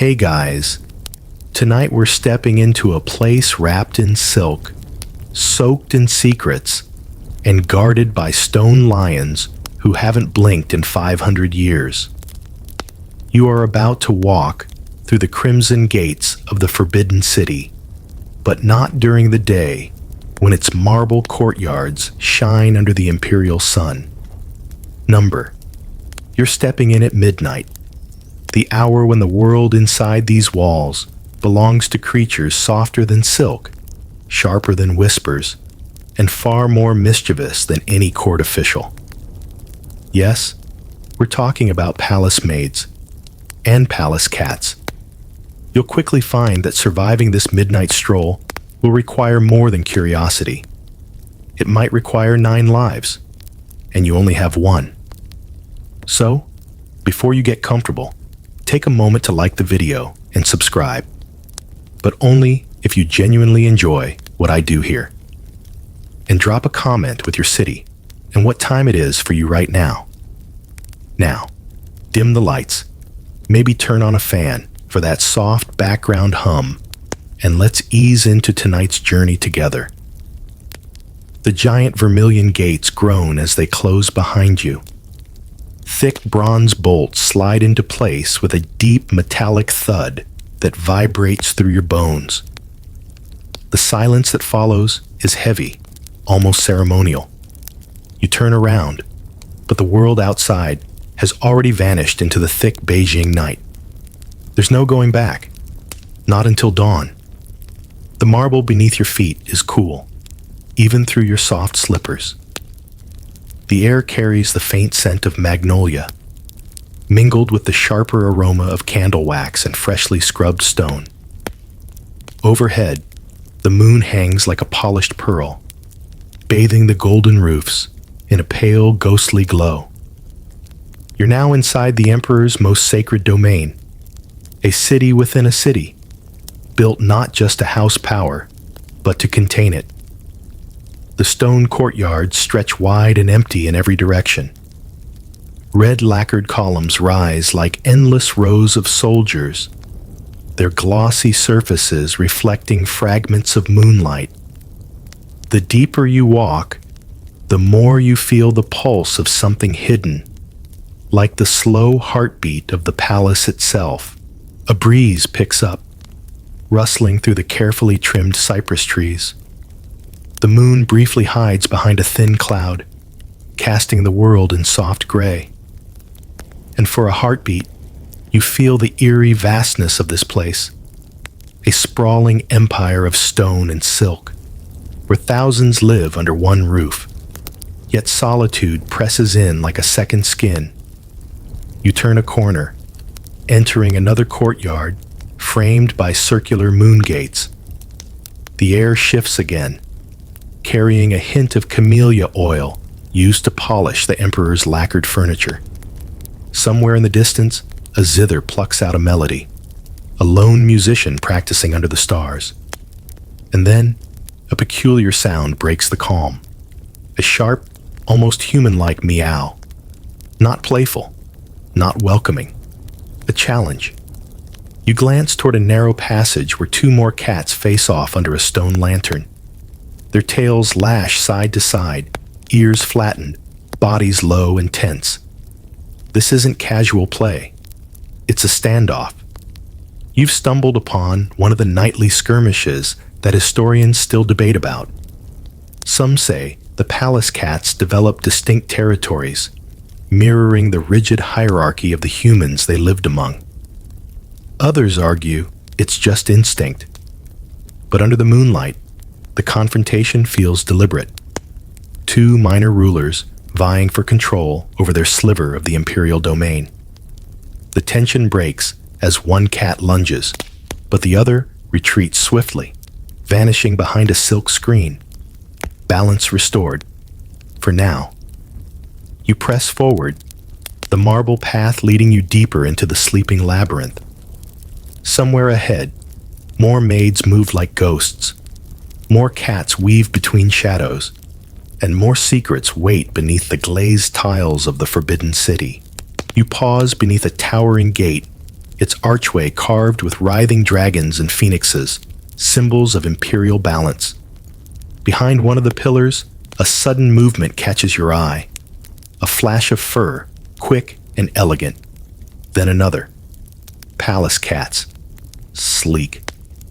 Hey guys, tonight we're stepping into a place wrapped in silk, soaked in secrets, and guarded by stone lions who haven't blinked in 500 years. You are about to walk through the crimson gates of the Forbidden City, but not during the day when its marble courtyards shine under the imperial sun. You're stepping in at midnight, the hour when the world inside these walls belongs to creatures softer than silk, sharper than whispers, and far more mischievous than any court official. Yes, we're talking about palace maids and palace cats. You'll quickly find that surviving this midnight stroll will require more than curiosity. It might require 9 lives, and you only have one. So, before you get comfortable, take a moment to like the video and subscribe, but only if you genuinely enjoy what I do here. And drop a comment with your city and what time it is for you right now. Now, dim the lights, maybe turn on a fan for that soft background hum, and let's ease into tonight's journey together. The giant vermilion gates groan as they close behind you. Thick bronze bolts slide into place with a deep metallic thud that vibrates through your bones. The silence that follows is heavy, almost ceremonial. You turn around, but the world outside has already vanished into the thick Beijing night. There's no going back, not until dawn. The marble beneath your feet is cool, even through your soft slippers. The air carries the faint scent of magnolia, mingled with the sharper aroma of candle wax and freshly scrubbed stone. Overhead, the moon hangs like a polished pearl, bathing the golden roofs in a pale, ghostly glow. You're now inside the Emperor's most sacred domain, a city within a city, built not just to house power, but to contain it. The stone courtyards stretch wide and empty in every direction. Red lacquered columns rise like endless rows of soldiers, their glossy surfaces reflecting fragments of moonlight. The deeper you walk, the more you feel the pulse of something hidden, like the slow heartbeat of the palace itself. A breeze picks up, rustling through the carefully trimmed cypress trees. The moon briefly hides behind a thin cloud, casting the world in soft gray. And for a heartbeat, you feel the eerie vastness of this place, a sprawling empire of stone and silk, where thousands live under one roof. Yet solitude presses in like a second skin. You turn a corner, entering another courtyard framed by circular moon gates. The air shifts again, carrying a hint of camellia oil used to polish the Emperor's lacquered furniture. Somewhere in the distance, a zither plucks out a melody, a lone musician practicing under the stars. And then, a peculiar sound breaks the calm, a sharp, almost human-like meow. Not playful, not welcoming, a challenge. You glance toward a narrow passage where 2 more cats face off under a stone lantern. Their tails lash side to side, ears flattened, bodies low and tense. This isn't casual play. It's a standoff. You've stumbled upon one of the nightly skirmishes that historians still debate about. Some say the palace cats developed distinct territories, mirroring the rigid hierarchy of the humans they lived among. Others argue it's just instinct. But under the moonlight, the confrontation feels deliberate. 2 minor rulers vying for control over their sliver of the imperial domain. The tension breaks as one cat lunges, but the other retreats swiftly, vanishing behind a silk screen. Balance restored. For now. You press forward, the marble path leading you deeper into the sleeping labyrinth. Somewhere ahead, more maids move like ghosts. More cats weave between shadows, and more secrets wait beneath the glazed tiles of the Forbidden City. You pause beneath a towering gate its archway carved with writhing dragons and phoenixes, symbols of imperial balance. Behind one of the pillars, a sudden movement catches your eye. A flash of fur, quick and elegant. Then another. Palace cats. Sleek,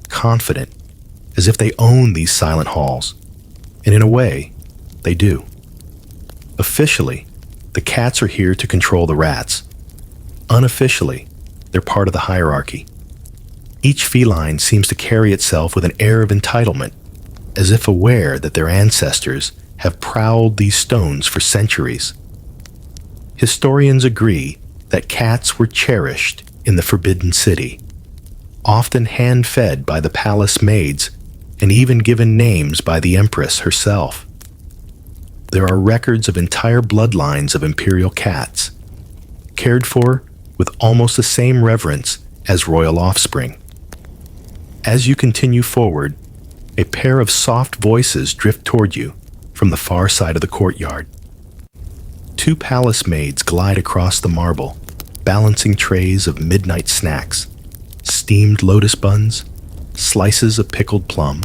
confident, as if they own these silent halls. And in a way, they do. Officially, the cats are here to control the rats. Unofficially, they're part of the hierarchy. Each feline seems to carry itself with an air of entitlement, as if aware that their ancestors have prowled these stones for centuries. Historians agree that cats were cherished in the Forbidden City, often hand-fed by the palace maids and even given names by the Empress herself. There are records of entire bloodlines of imperial cats, cared for with almost the same reverence as royal offspring. As you continue forward, a pair of soft voices drift toward you from the far side of the courtyard. Two palace maids glide across the marble, balancing trays of midnight snacks, steamed lotus buns, slices of pickled plum,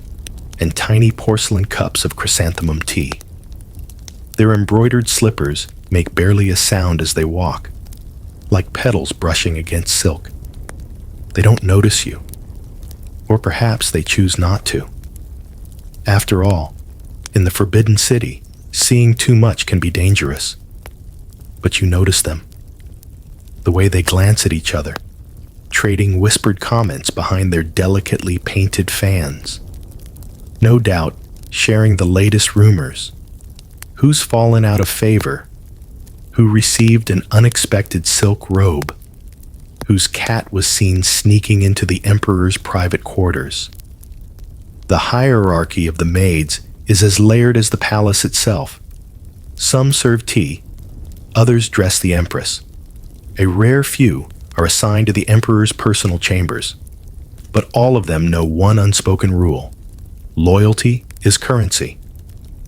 and tiny porcelain cups of chrysanthemum tea. Their embroidered slippers make barely a sound as they walk, like petals brushing against silk. They don't notice you, or perhaps they choose not to. After all, in the Forbidden City, seeing too much can be dangerous. But you notice them. The way they glance at each other, trading whispered comments behind their delicately painted fans. No doubt, sharing the latest rumors. Who's fallen out of favor? Who received an unexpected silk robe? Whose cat was seen sneaking into the emperor's private quarters? The hierarchy of the maids is as layered as the palace itself. Some serve tea, others dress the empress. A rare few are assigned to the emperor's personal chambers, but all of them know one unspoken rule: loyalty is currency.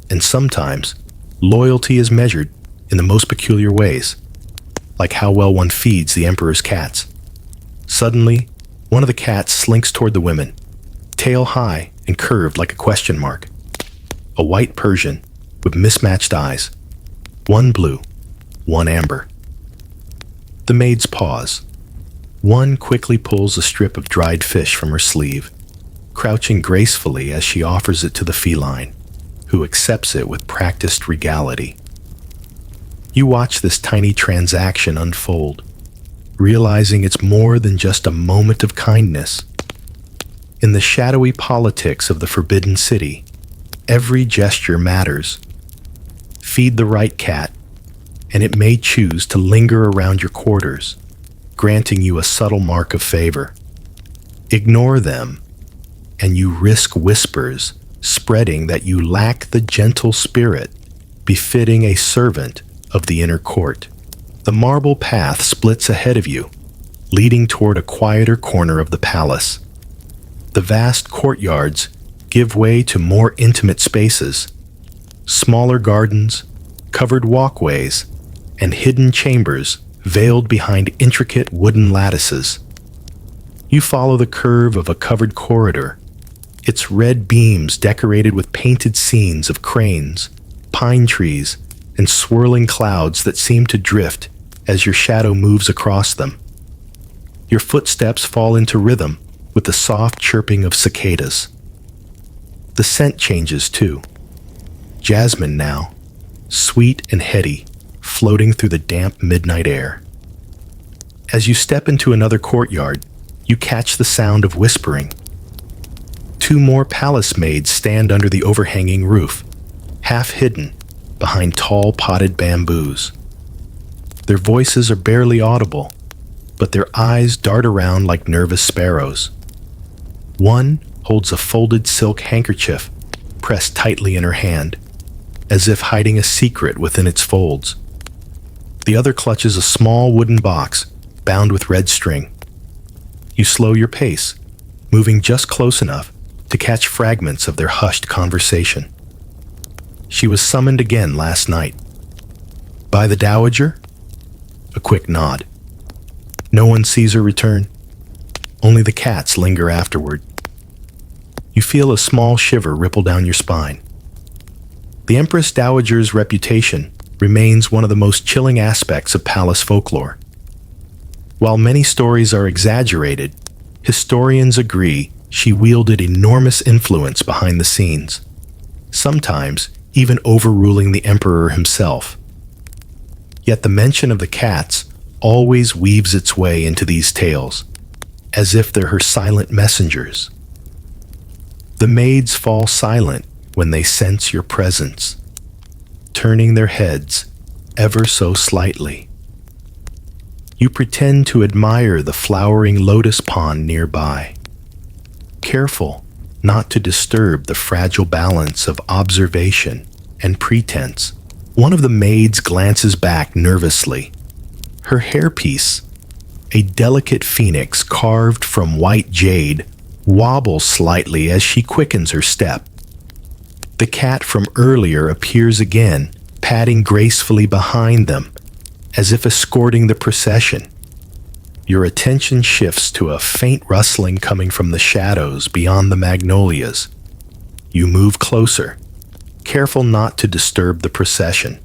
And sometimes, loyalty is measured in the most peculiar ways, like how well one feeds the emperor's cats. Suddenly, one of the cats slinks toward the women, tail high and curved like a question mark. A white Persian with mismatched eyes, one blue, one amber. The maids pause. One quickly pulls a strip of dried fish from her sleeve, crouching gracefully as she offers it to the feline, who accepts it with practiced regality. You watch this tiny transaction unfold, realizing it's more than just a moment of kindness. In the shadowy politics of the Forbidden City, every gesture matters. Feed the right cat, and it may choose to linger around your quarters, granting you a subtle mark of favor. Ignore them, and you risk whispers spreading that you lack the gentle spirit befitting a servant of the inner court. The marble path splits ahead of you, leading toward a quieter corner of the palace. The vast courtyards give way to more intimate spaces, smaller gardens, covered walkways, and hidden chambers veiled behind intricate wooden lattices. You follow the curve of a covered corridor, its red beams decorated with painted scenes of cranes, pine trees, and swirling clouds that seem to drift as your shadow moves across them. Your footsteps fall into rhythm with the soft chirping of cicadas. The scent changes too. Jasmine now, sweet and heady, floating through the damp midnight air. As you step into another courtyard, you catch the sound of whispering. Two more palace maids stand under the overhanging roof, half hidden behind tall potted bamboos. Their voices are barely audible, but their eyes dart around like nervous sparrows. One holds a folded silk handkerchief pressed tightly in her hand, as if hiding a secret within its folds. The other clutches a small wooden box bound with red string. You slow your pace, moving just close enough to catch fragments of their hushed conversation. She was summoned again last night. By the Dowager? A quick nod. No one sees her return, Only the cats linger afterward. You feel a small shiver ripple down your spine. The Empress Dowager's reputation remains one of the most chilling aspects of palace folklore. While many stories are exaggerated, historians agree she wielded enormous influence behind the scenes, sometimes even overruling the emperor himself. Yet the mention of the cats always weaves its way into these tales, as if they're her silent messengers. The maids fall silent when they sense your presence, turning their heads ever so slightly. You pretend to admire the flowering lotus pond nearby, careful not to disturb the fragile balance of observation and pretense. One of the maids glances back nervously. Her hairpiece, a delicate phoenix carved from white jade, wobbles slightly as she quickens her step. The cat from earlier appears again, padding gracefully behind them, as if escorting the procession. Your attention shifts to a faint rustling coming from the shadows beyond the magnolias. You move closer, careful not to disturb the procession.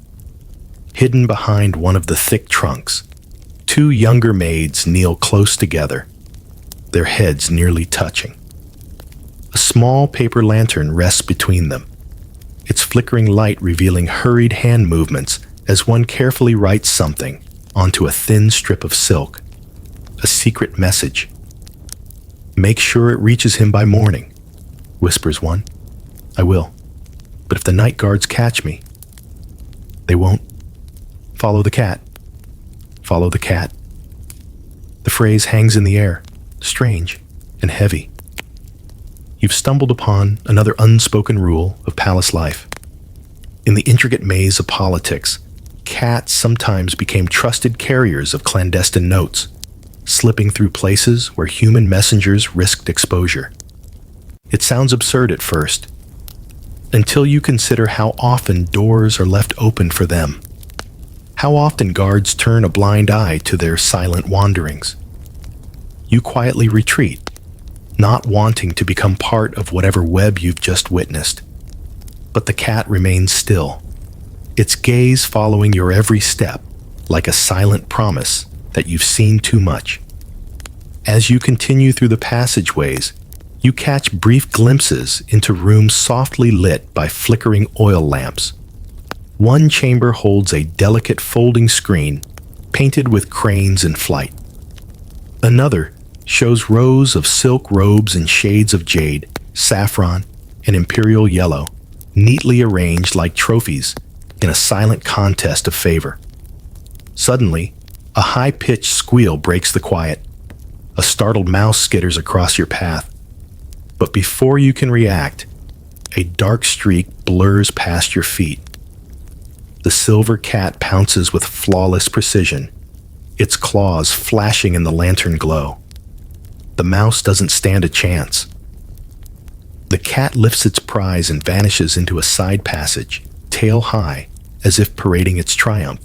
Hidden behind one of the thick trunks, two younger maids kneel close together, their heads nearly touching. A small paper lantern rests between them, its flickering light revealing hurried hand movements as one carefully writes something onto a thin strip of silk. A secret message. "Make sure it reaches him by morning," whispers one. "I will. But if the night guards catch me..." "They won't. Follow the cat. Follow the cat." The phrase hangs in the air, strange and heavy. You've stumbled upon another unspoken rule of palace life. In the intricate maze of politics, cats sometimes became trusted carriers of clandestine notes, slipping through places where human messengers risked exposure. It sounds absurd at first, until you consider how often doors are left open for them, how often guards turn a blind eye to their silent wanderings. You quietly retreat, not wanting to become part of whatever web you've just witnessed. But the cat remains still, its gaze following your every step, like a silent promise that you've seen too much. As you continue through the passageways, you catch brief glimpses into rooms softly lit by flickering oil lamps. One chamber holds a delicate folding screen painted with cranes in flight. Another shows rows of silk robes in shades of jade, saffron, and imperial yellow, neatly arranged like trophies in a silent contest of favor. Suddenly, a high-pitched squeal breaks the quiet. A startled mouse skitters across your path. But before you can react, a dark streak blurs past your feet. The silver cat pounces with flawless precision, its claws flashing in the lantern glow. The mouse doesn't stand a chance. The cat lifts its prize and vanishes into a side passage, tail high, as if parading its triumph.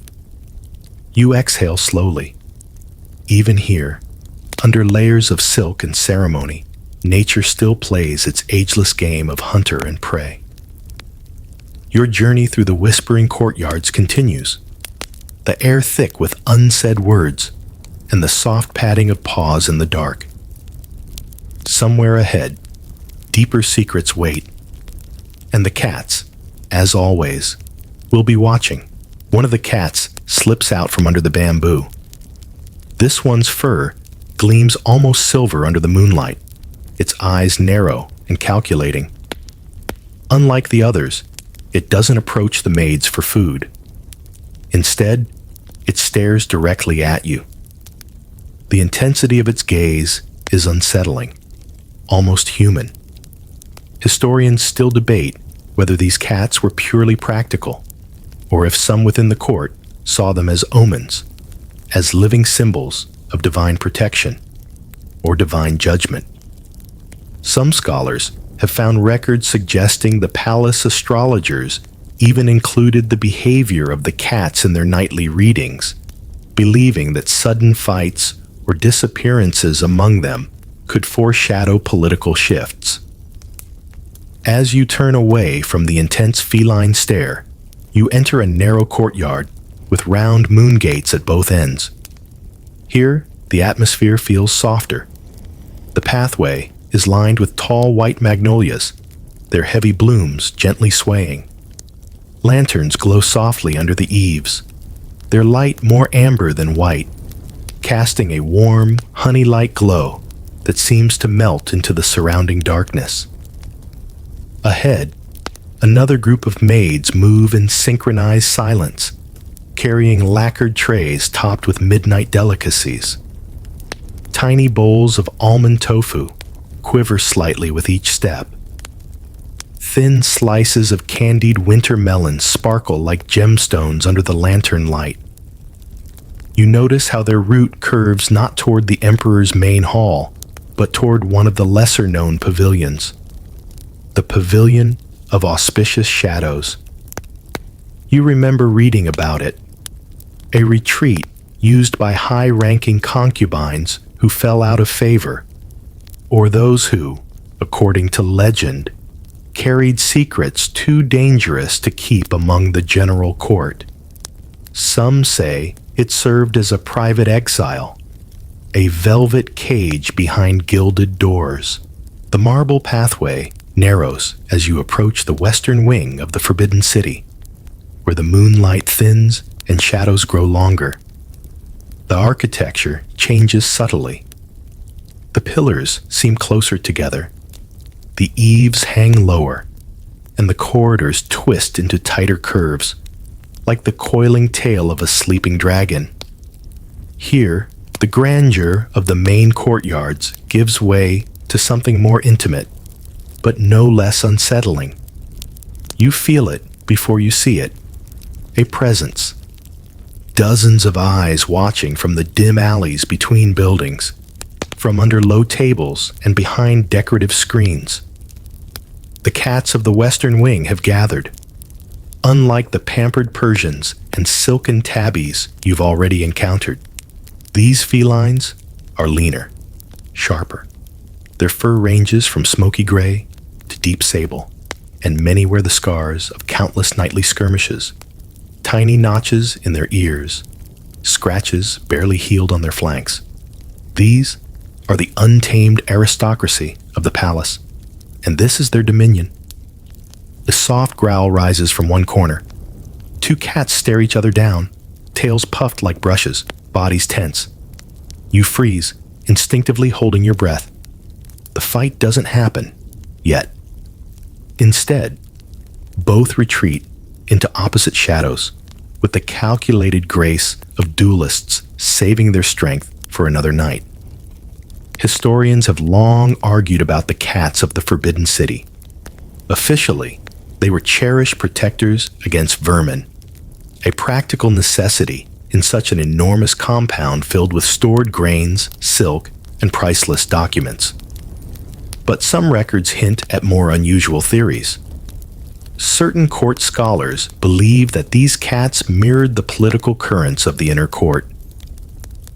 You exhale slowly. Even here, under layers of silk and ceremony, nature still plays its ageless game of hunter and prey. Your journey through the whispering courtyards continues, the air thick with unsaid words and the soft padding of paws in the dark. Somewhere ahead, deeper secrets wait, and the cats, as always, will be watching. One of the cats slips out from under the bamboo. This one's fur gleams almost silver under the moonlight, its eyes narrow and calculating. Unlike the others, it doesn't approach the maids for food. Instead, it stares directly at you. The intensity of its gaze is unsettling, almost human. Historians still debate whether these cats were purely practical, or if some within the court saw them as omens, as living symbols of divine protection or divine judgment. Some scholars have found records suggesting the palace astrologers even included the behavior of the cats in their nightly readings, believing that sudden fights or disappearances among them could foreshadow political shifts. As you turn away from the intense feline stare, you enter a narrow courtyard with round moon gates at both ends. Here, the atmosphere feels softer. The pathway is lined with tall white magnolias, their heavy blooms gently swaying. Lanterns glow softly under the eaves, their light more amber than white, casting a warm, honey-like glow that seems to melt into the surrounding darkness. Ahead, another group of maids move in synchronized silence, carrying lacquered trays topped with midnight delicacies. Tiny bowls of almond tofu quiver slightly with each step. Thin slices of candied winter melons sparkle like gemstones under the lantern light. You notice how their route curves not toward the emperor's main hall, but toward one of the lesser-known pavilions. The Pavilion of Auspicious Shadows. You remember reading about it. A retreat used by high-ranking concubines who fell out of favor, or those who, according to legend, carried secrets too dangerous to keep among the general court. Some say it served as a private exile, a velvet cage behind gilded doors. The marble pathway narrows as you approach the western wing of the Forbidden City, where the moonlight thins and shadows grow longer. The architecture changes subtly. The pillars seem closer together. The eaves hang lower, and the corridors twist into tighter curves, like the coiling tail of a sleeping dragon. Here, the grandeur of the main courtyards gives way to something more intimate, but no less unsettling. You feel it before you see it. A presence. Dozens of eyes watching from the dim alleys between buildings, from under low tables and behind decorative screens. The cats of the Western Wing have gathered. Unlike the pampered Persians and silken tabbies you've already encountered, these felines are leaner, sharper. Their fur ranges from smoky gray to deep sable, and many wear the scars of countless nightly skirmishes. Tiny notches in their ears, scratches barely healed on their flanks. These are the untamed aristocracy of the palace, and this is their dominion. A soft growl rises from one corner. Two cats stare each other down, tails puffed like brushes, bodies tense. You freeze, instinctively holding your breath. The fight doesn't happen, yet. Instead, both retreat into opposite shadows, with the calculated grace of duelists saving their strength for another night. Historians have long argued about the cats of the Forbidden City. Officially, they were cherished protectors against vermin, a practical necessity in such an enormous compound filled with stored grains, silk, and priceless documents. But some records hint at more unusual theories. Certain court scholars believe that these cats mirrored the political currents of the inner court.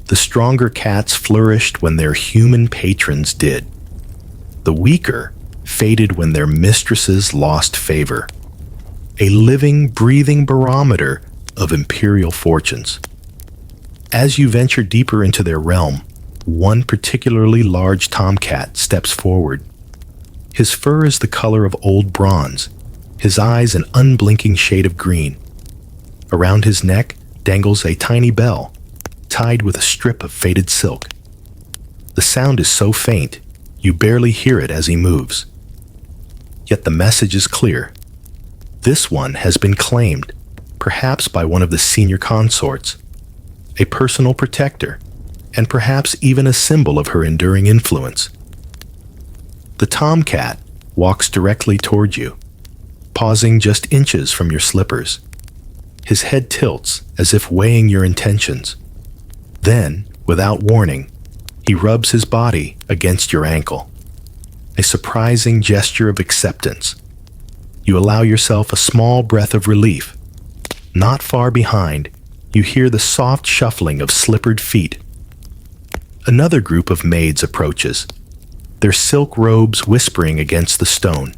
The stronger cats flourished when their human patrons did. The weaker faded when their mistresses lost favor. A living, breathing barometer of imperial fortunes. As you venture deeper into their realm, one particularly large tomcat steps forward. His fur is the color of old bronze, his eyes an unblinking shade of green. Around his neck dangles a tiny bell, tied with a strip of faded silk. The sound is so faint, you barely hear it as he moves. Yet the message is clear. This one has been claimed, perhaps by one of the senior consorts, a personal protector, and perhaps even a symbol of her enduring influence. The tomcat walks directly toward you, pausing just inches from your slippers. His head tilts as if weighing your intentions. Then, without warning, he rubs his body against your ankle. A surprising gesture of acceptance. You allow yourself a small breath of relief. Not far behind, you hear the soft shuffling of slippered feet. Another group of maids approaches, their silk robes whispering against the stone.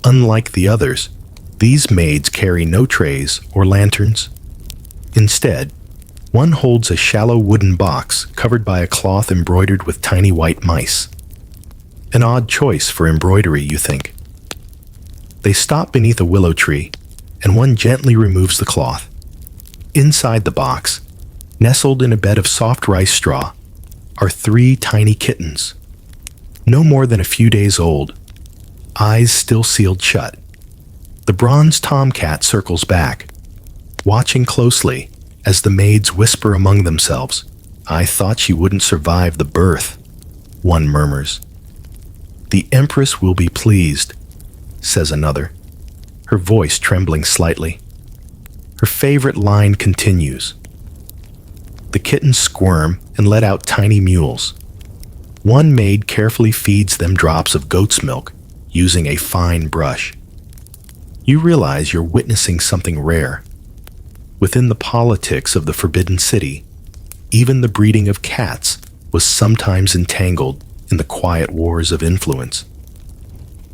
Unlike the others, these maids carry no trays or lanterns. Instead, one holds a shallow wooden box covered by a cloth embroidered with tiny white mice. An odd choice for embroidery, you think. They stop beneath a willow tree, and one gently removes the cloth. Inside the box, nestled in a bed of soft rice straw, are 3 tiny kittens, no more than a few days old, eyes still sealed shut. The bronze tomcat circles back, watching closely as the maids whisper among themselves. "I thought she wouldn't survive the birth," one murmurs. "The Empress will be pleased," says another, her voice trembling slightly. Her favorite line continues. The kittens squirm and let out tiny mewls. One maid carefully feeds them drops of goat's milk using a fine brush. You realize you're witnessing something rare. Within the politics of the Forbidden City, even the breeding of cats was sometimes entangled in the quiet wars of influence.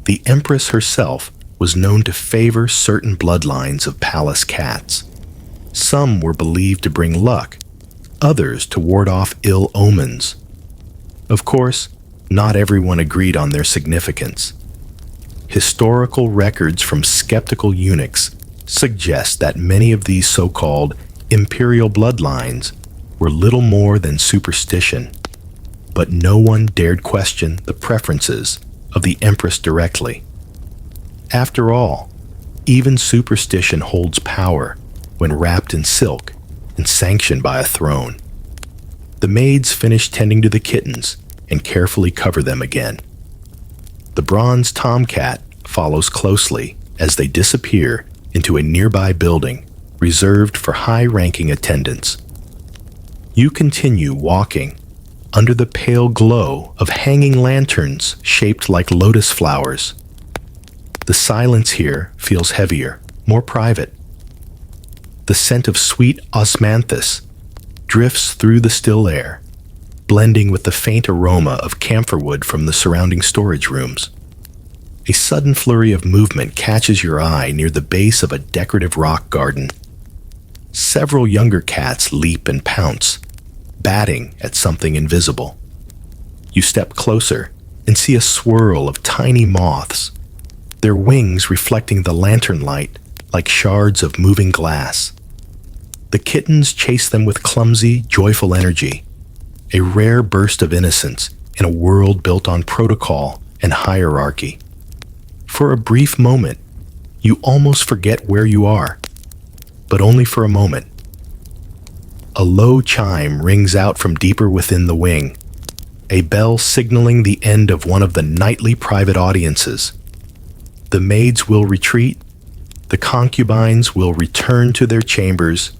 The Empress herself was known to favor certain bloodlines of palace cats. Some were believed to bring luck, others to ward off ill omens. Of course, not everyone agreed on their significance. Historical records from skeptical eunuchs suggest that many of these so-called imperial bloodlines were little more than superstition, but no one dared question the preferences of the Empress directly. After all, even superstition holds power when wrapped in silk and sanctioned by a throne. The maids finish tending to the kittens and carefully cover them again. The bronze tomcat follows closely as they disappear into a nearby building reserved for high-ranking attendants. You continue walking under the pale glow of hanging lanterns shaped like lotus flowers. The silence here feels heavier, more private. The scent of sweet osmanthus drifts through the still air, blending with the faint aroma of camphor wood from the surrounding storage rooms. A sudden flurry of movement catches your eye near the base of a decorative rock garden. Several younger cats leap and pounce, batting at something invisible. You step closer and see a swirl of tiny moths, their wings reflecting the lantern light like shards of moving glass. The kittens chase them with clumsy, joyful energy, a rare burst of innocence in a world built on protocol and hierarchy. For a brief moment, you almost forget where you are, but only for a moment. A low chime rings out from deeper within the wing, a bell signaling the end of one of the nightly private audiences. The maids will retreat, the concubines will return to their chambers,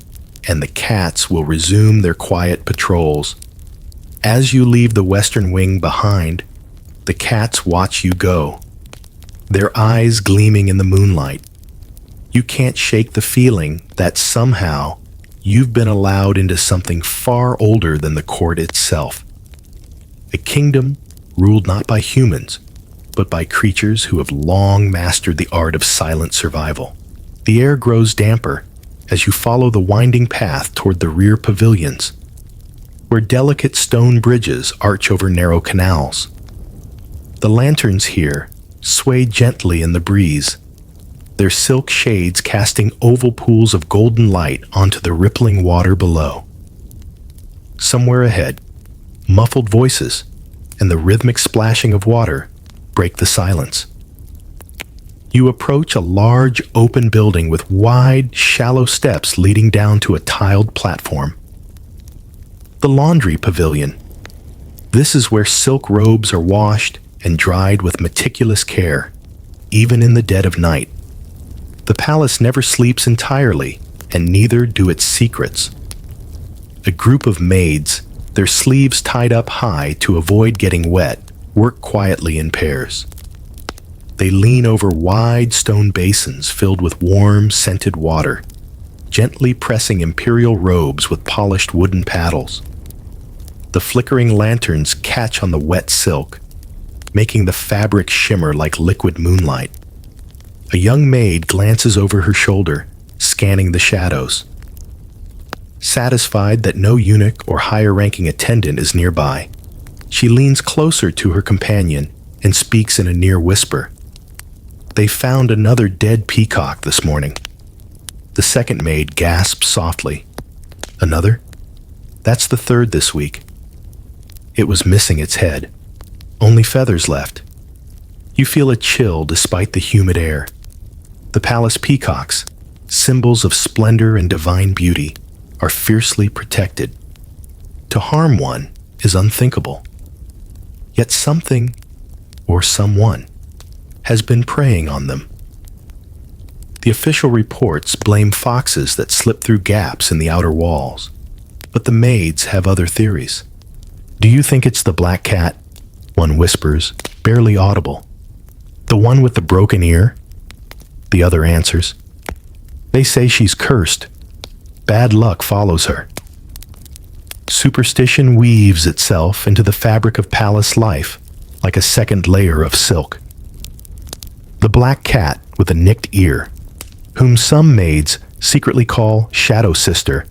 and the cats will resume their quiet patrols. As you leave the western wing behind, the cats watch you go, their eyes gleaming in the moonlight. You can't shake the feeling that somehow you've been allowed into something far older than the court itself. A kingdom ruled not by humans, but by creatures who have long mastered the art of silent survival. The air grows damper as you follow the winding path toward the rear pavilions, where delicate stone bridges arch over narrow canals. The lanterns here sway gently in the breeze, their silk shades casting oval pools of golden light onto the rippling water below. Somewhere ahead, muffled voices and the rhythmic splashing of water break the silence. You approach a large open building with wide, shallow steps leading down to a tiled platform. The laundry pavilion. This is where silk robes are washed and dried with meticulous care, even in the dead of night. The palace never sleeps entirely, and neither do its secrets. A group of maids, their sleeves tied up high to avoid getting wet, work quietly in pairs. They lean over wide stone basins filled with warm, scented water, gently pressing imperial robes with polished wooden paddles. The flickering lanterns catch on the wet silk, making the fabric shimmer like liquid moonlight. A young maid glances over her shoulder, scanning the shadows. Satisfied that no eunuch or higher-ranking attendant is nearby, she leans closer to her companion and speaks in a near whisper. "They found another dead peacock this morning." The second maid gasps softly. "Another? That's the third this week." It was missing its head. Only feathers left. You feel a chill despite the humid air. The palace peacocks, symbols of splendor and divine beauty, are fiercely protected. To harm one is unthinkable. Yet something, or someone, has been preying on them. The official reports blame foxes that slip through gaps in the outer walls, but the maids have other theories. "Do you think it's the black cat?" one whispers, barely audible. "The one with the broken ear?" The other answers. "They say she's cursed. Bad luck follows her." Superstition weaves itself into the fabric of palace life like a second layer of silk. The black cat with a nicked ear, whom some maids secretly call Shadow Sister,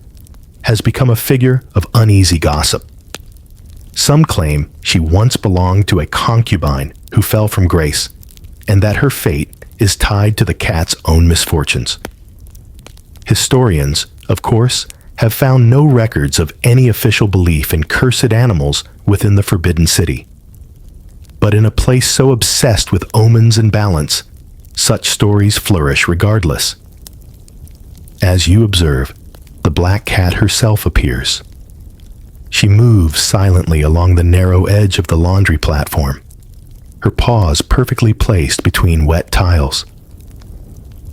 has become a figure of uneasy gossip. Some claim she once belonged to a concubine who fell from grace, and that her fate is tied to the cat's own misfortunes. Historians, of course, have found no records of any official belief in cursed animals within the Forbidden City. But in a place so obsessed with omens and balance, such stories flourish regardless. As you observe, the black cat herself appears. She moves silently along the narrow edge of the laundry platform, her paws perfectly placed between wet tiles.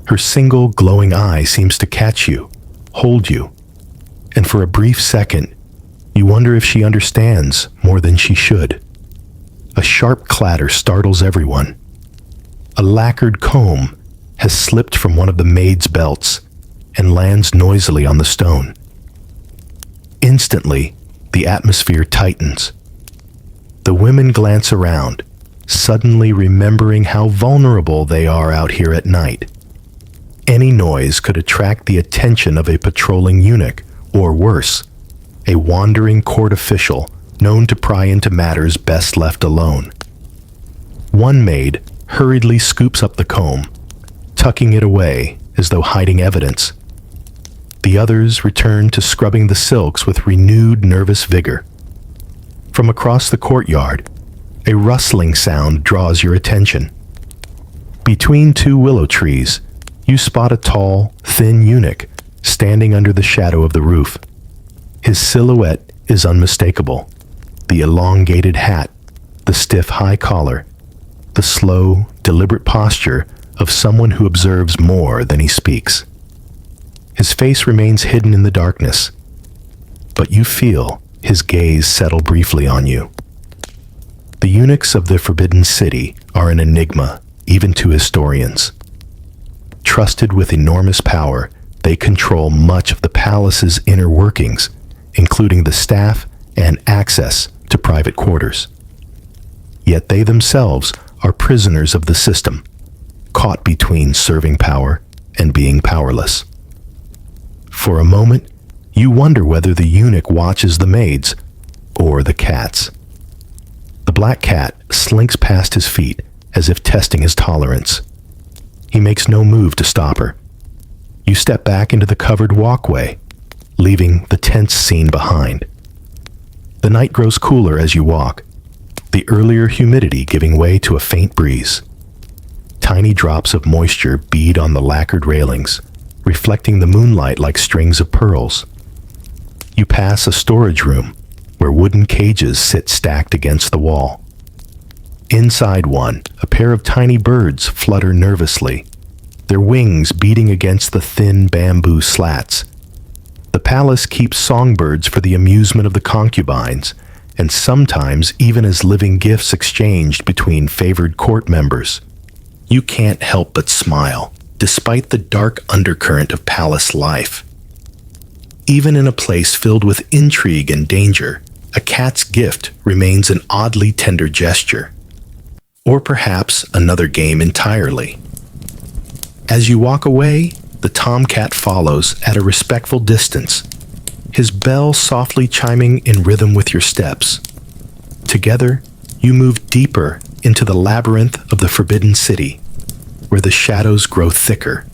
Her single glowing eye seems to catch you, hold you, and for a brief second, you wonder if she understands more than she should. A sharp clatter startles everyone. A lacquered comb has slipped from one of the maid's belts and lands noisily on the stone. Instantly, the atmosphere tightens. The women glance around, suddenly remembering how vulnerable they are out here at night. Any noise could attract the attention of a patrolling eunuch, or worse, a wandering court official known to pry into matters best left alone. One maid hurriedly scoops up the comb, tucking it away as though hiding evidence. The others return to scrubbing the silks with renewed nervous vigor. From across the courtyard, a rustling sound draws your attention. Between two willow trees, you spot a tall, thin eunuch standing under the shadow of the roof. His silhouette is unmistakable. The elongated hat, the stiff high collar, the slow, deliberate posture of someone who observes more than he speaks. His face remains hidden in the darkness, but you feel his gaze settle briefly on you. The eunuchs of the Forbidden City are an enigma, even to historians. Trusted with enormous power, they control much of the palace's inner workings, including the staff and access to private quarters. Yet they themselves are prisoners of the system, caught between serving power and being powerless. For a moment, you wonder whether the eunuch watches the maids or the cats. The black cat slinks past his feet as if testing his tolerance. He makes no move to stop her. You step back into the covered walkway, leaving the tense scene behind. The night grows cooler as you walk, the earlier humidity giving way to a faint breeze. Tiny drops of moisture bead on the lacquered railings, reflecting the moonlight like strings of pearls. You pass a storage room where wooden cages sit stacked against the wall. Inside one, a pair of tiny birds flutter nervously, their wings beating against the thin bamboo slats. The palace keeps songbirds for the amusement of the concubines, and sometimes even as living gifts exchanged between favored court members. You can't help but smile, despite the dark undercurrent of palace life. Even in a place filled with intrigue and danger, a cat's gift remains an oddly tender gesture. Or perhaps another game entirely. As you walk away, the tomcat follows at a respectful distance, his bell softly chiming in rhythm with your steps. Together, you move deeper into the labyrinth of the Forbidden City, where the shadows grow thicker,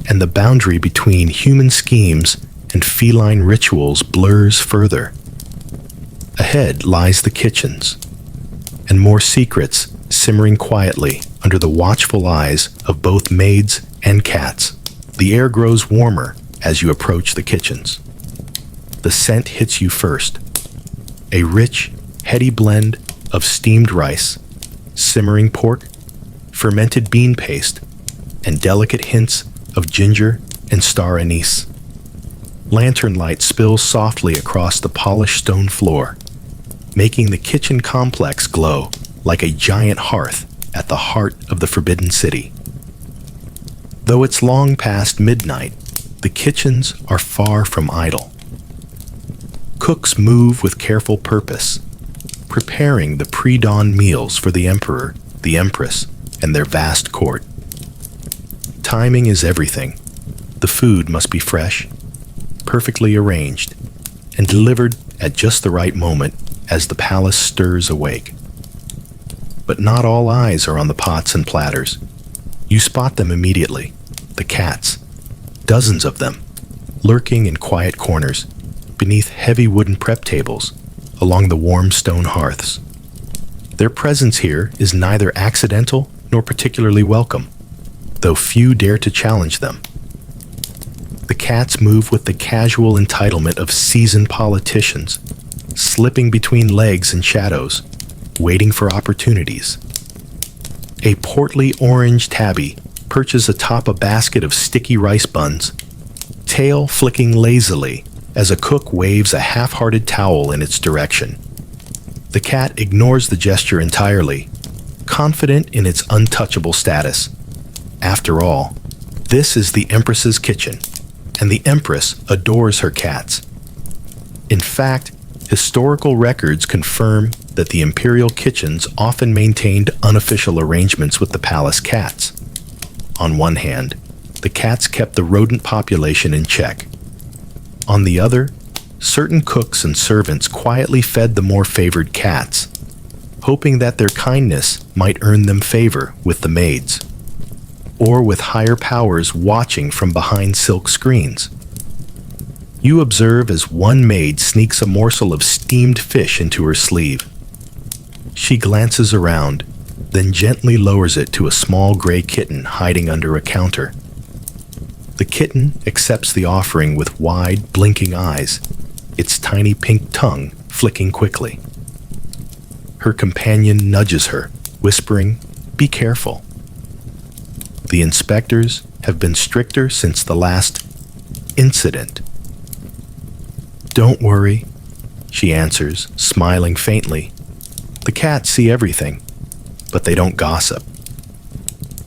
and the boundary between human schemes and feline rituals blurs further. Ahead lies the kitchens, and more secrets simmering quietly under the watchful eyes of both maids and cats. The air grows warmer as you approach the kitchens. The scent hits you first, a rich, heady blend of steamed rice, simmering pork, fermented bean paste, and delicate hints of ginger and star anise. Lantern light spills softly across the polished stone floor, making the kitchen complex glow like a giant hearth at the heart of the Forbidden City. Though it's long past midnight, the kitchens are far from idle. Cooks move with careful purpose, preparing the pre-dawn meals for the emperor, the empress, and their vast court. Timing is everything. The food must be fresh, perfectly arranged, and delivered at just the right moment as the palace stirs awake. But not all eyes are on the pots and platters. You spot them immediately, the cats, dozens of them, lurking in quiet corners, beneath heavy wooden prep tables, along the warm stone hearths. Their presence here is neither accidental nor particularly welcome, though few dare to challenge them. The cats move with the casual entitlement of seasoned politicians, slipping between legs and shadows, waiting for opportunities. A portly orange tabby perches atop a basket of sticky rice buns, tail flicking lazily as a cook waves a half-hearted towel in its direction. The cat ignores the gesture entirely, confident in its untouchable status. After all, this is the Empress's kitchen, and the Empress adores her cats. In fact, historical records confirm that the imperial kitchens often maintained unofficial arrangements with the palace cats. On one hand, the cats kept the rodent population in check. On the other, certain cooks and servants quietly fed the more favored cats, hoping that their kindness might earn them favor with the maids, or with higher powers watching from behind silk screens. You observe as one maid sneaks a morsel of steamed fish into her sleeve. She glances around, then gently lowers it to a small gray kitten hiding under a counter. The kitten accepts the offering with wide, blinking eyes, its tiny pink tongue flicking quickly. Her companion nudges her, whispering, "Be careful." The inspectors have been stricter since the last incident. "Don't worry," she answers, smiling faintly. "The cats see everything, but they don't gossip."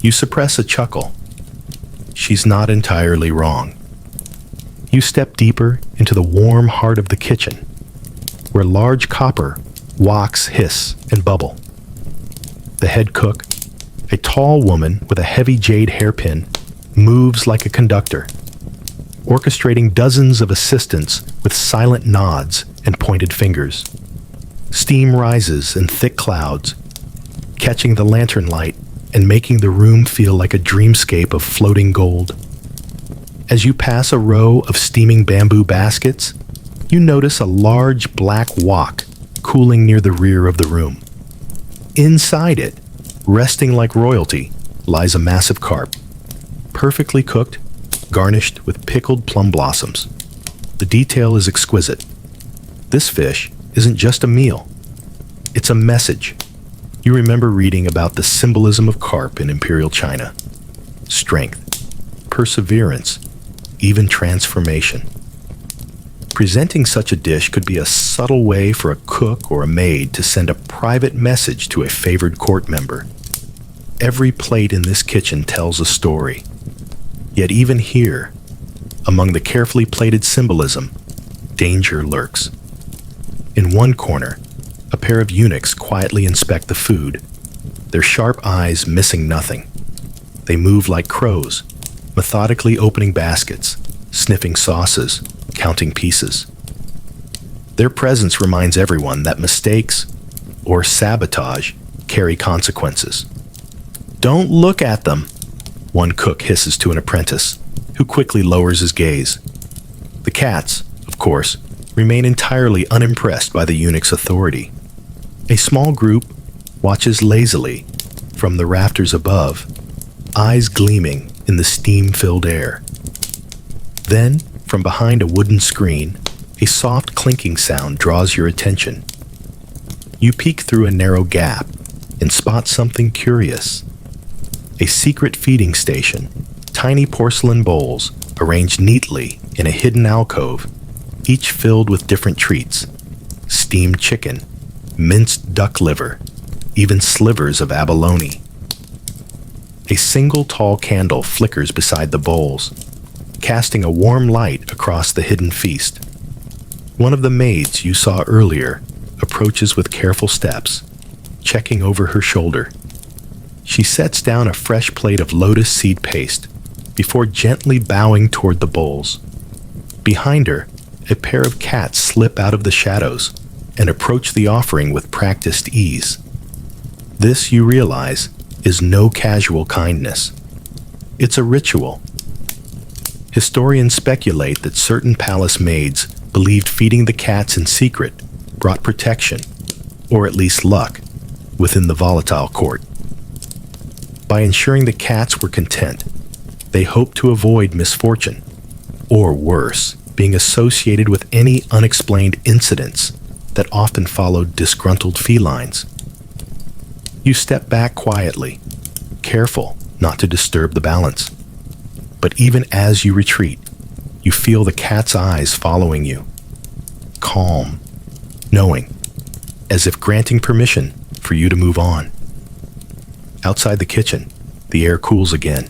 You suppress a chuckle. She's not entirely wrong. You step deeper into the warm heart of the kitchen, where large copper woks hiss and bubble. The head cook, a tall woman with a heavy jade hairpin, moves like a conductor, orchestrating dozens of assistants with silent nods and pointed fingers. Steam rises in thick clouds, catching the lantern light and making the room feel like a dreamscape of floating gold. As you pass a row of steaming bamboo baskets, you notice a large black wok cooling near the rear of the room. Inside it, resting like royalty, lies a massive carp, perfectly cooked, garnished with pickled plum blossoms. The detail is exquisite. This fish isn't just a meal. It's a message. You remember reading about the symbolism of carp in imperial China. Strength, perseverance, even transformation. Presenting such a dish could be a subtle way for a cook or a maid to send a private message to a favored court member. Every plate in this kitchen tells a story. Yet even here, among the carefully plated symbolism, danger lurks. In one corner, a pair of eunuchs quietly inspect the food, their sharp eyes missing nothing. They move like crows, methodically opening baskets, sniffing sauces, counting pieces. Their presence reminds everyone that mistakes, or sabotage, carry consequences. "Don't look at them," one cook hisses to an apprentice, who quickly lowers his gaze. The cats, of course, remain entirely unimpressed by the eunuch's authority. A small group watches lazily from the rafters above, eyes gleaming in the steam-filled air. Then, from behind a wooden screen, a soft clinking sound draws your attention. You peek through a narrow gap and spot something curious. A secret feeding station, tiny porcelain bowls arranged neatly in a hidden alcove, each filled with different treats: steamed chicken, minced duck liver, even slivers of abalone. A single tall candle flickers beside the bowls, casting a warm light across the hidden feast. One of the maids you saw earlier approaches with careful steps, checking over her shoulder. She sets down a fresh plate of lotus seed paste before gently bowing toward the bowls. Behind her, a pair of cats slip out of the shadows and approach the offering with practiced ease. This, you realize, is no casual kindness. It's a ritual. Historians speculate that certain palace maids believed feeding the cats in secret brought protection, or at least luck, within the volatile court. By ensuring the cats were content, they hoped to avoid misfortune, or worse, being associated with any unexplained incidents that often followed disgruntled felines. You step back quietly, careful not to disturb the balance. But even as you retreat, you feel the cat's eyes following you. Calm, knowing, as if granting permission for you to move on. Outside the kitchen, the air cools again.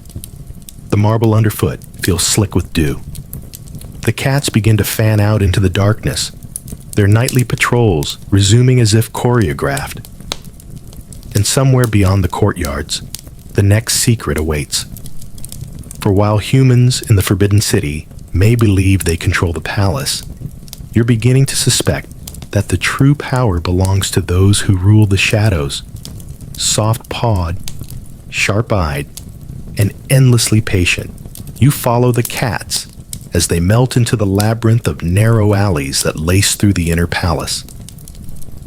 The marble underfoot feels slick with dew. The cats begin to fan out into the darkness, their nightly patrols resuming as if choreographed. And somewhere beyond the courtyards, the next secret awaits. For while humans in the Forbidden City may believe they control the palace, you're beginning to suspect that the true power belongs to those who rule the shadows, soft-pawed, sharp-eyed, and endlessly patient. You follow the cats as they melt into the labyrinth of narrow alleys that lace through the inner palace.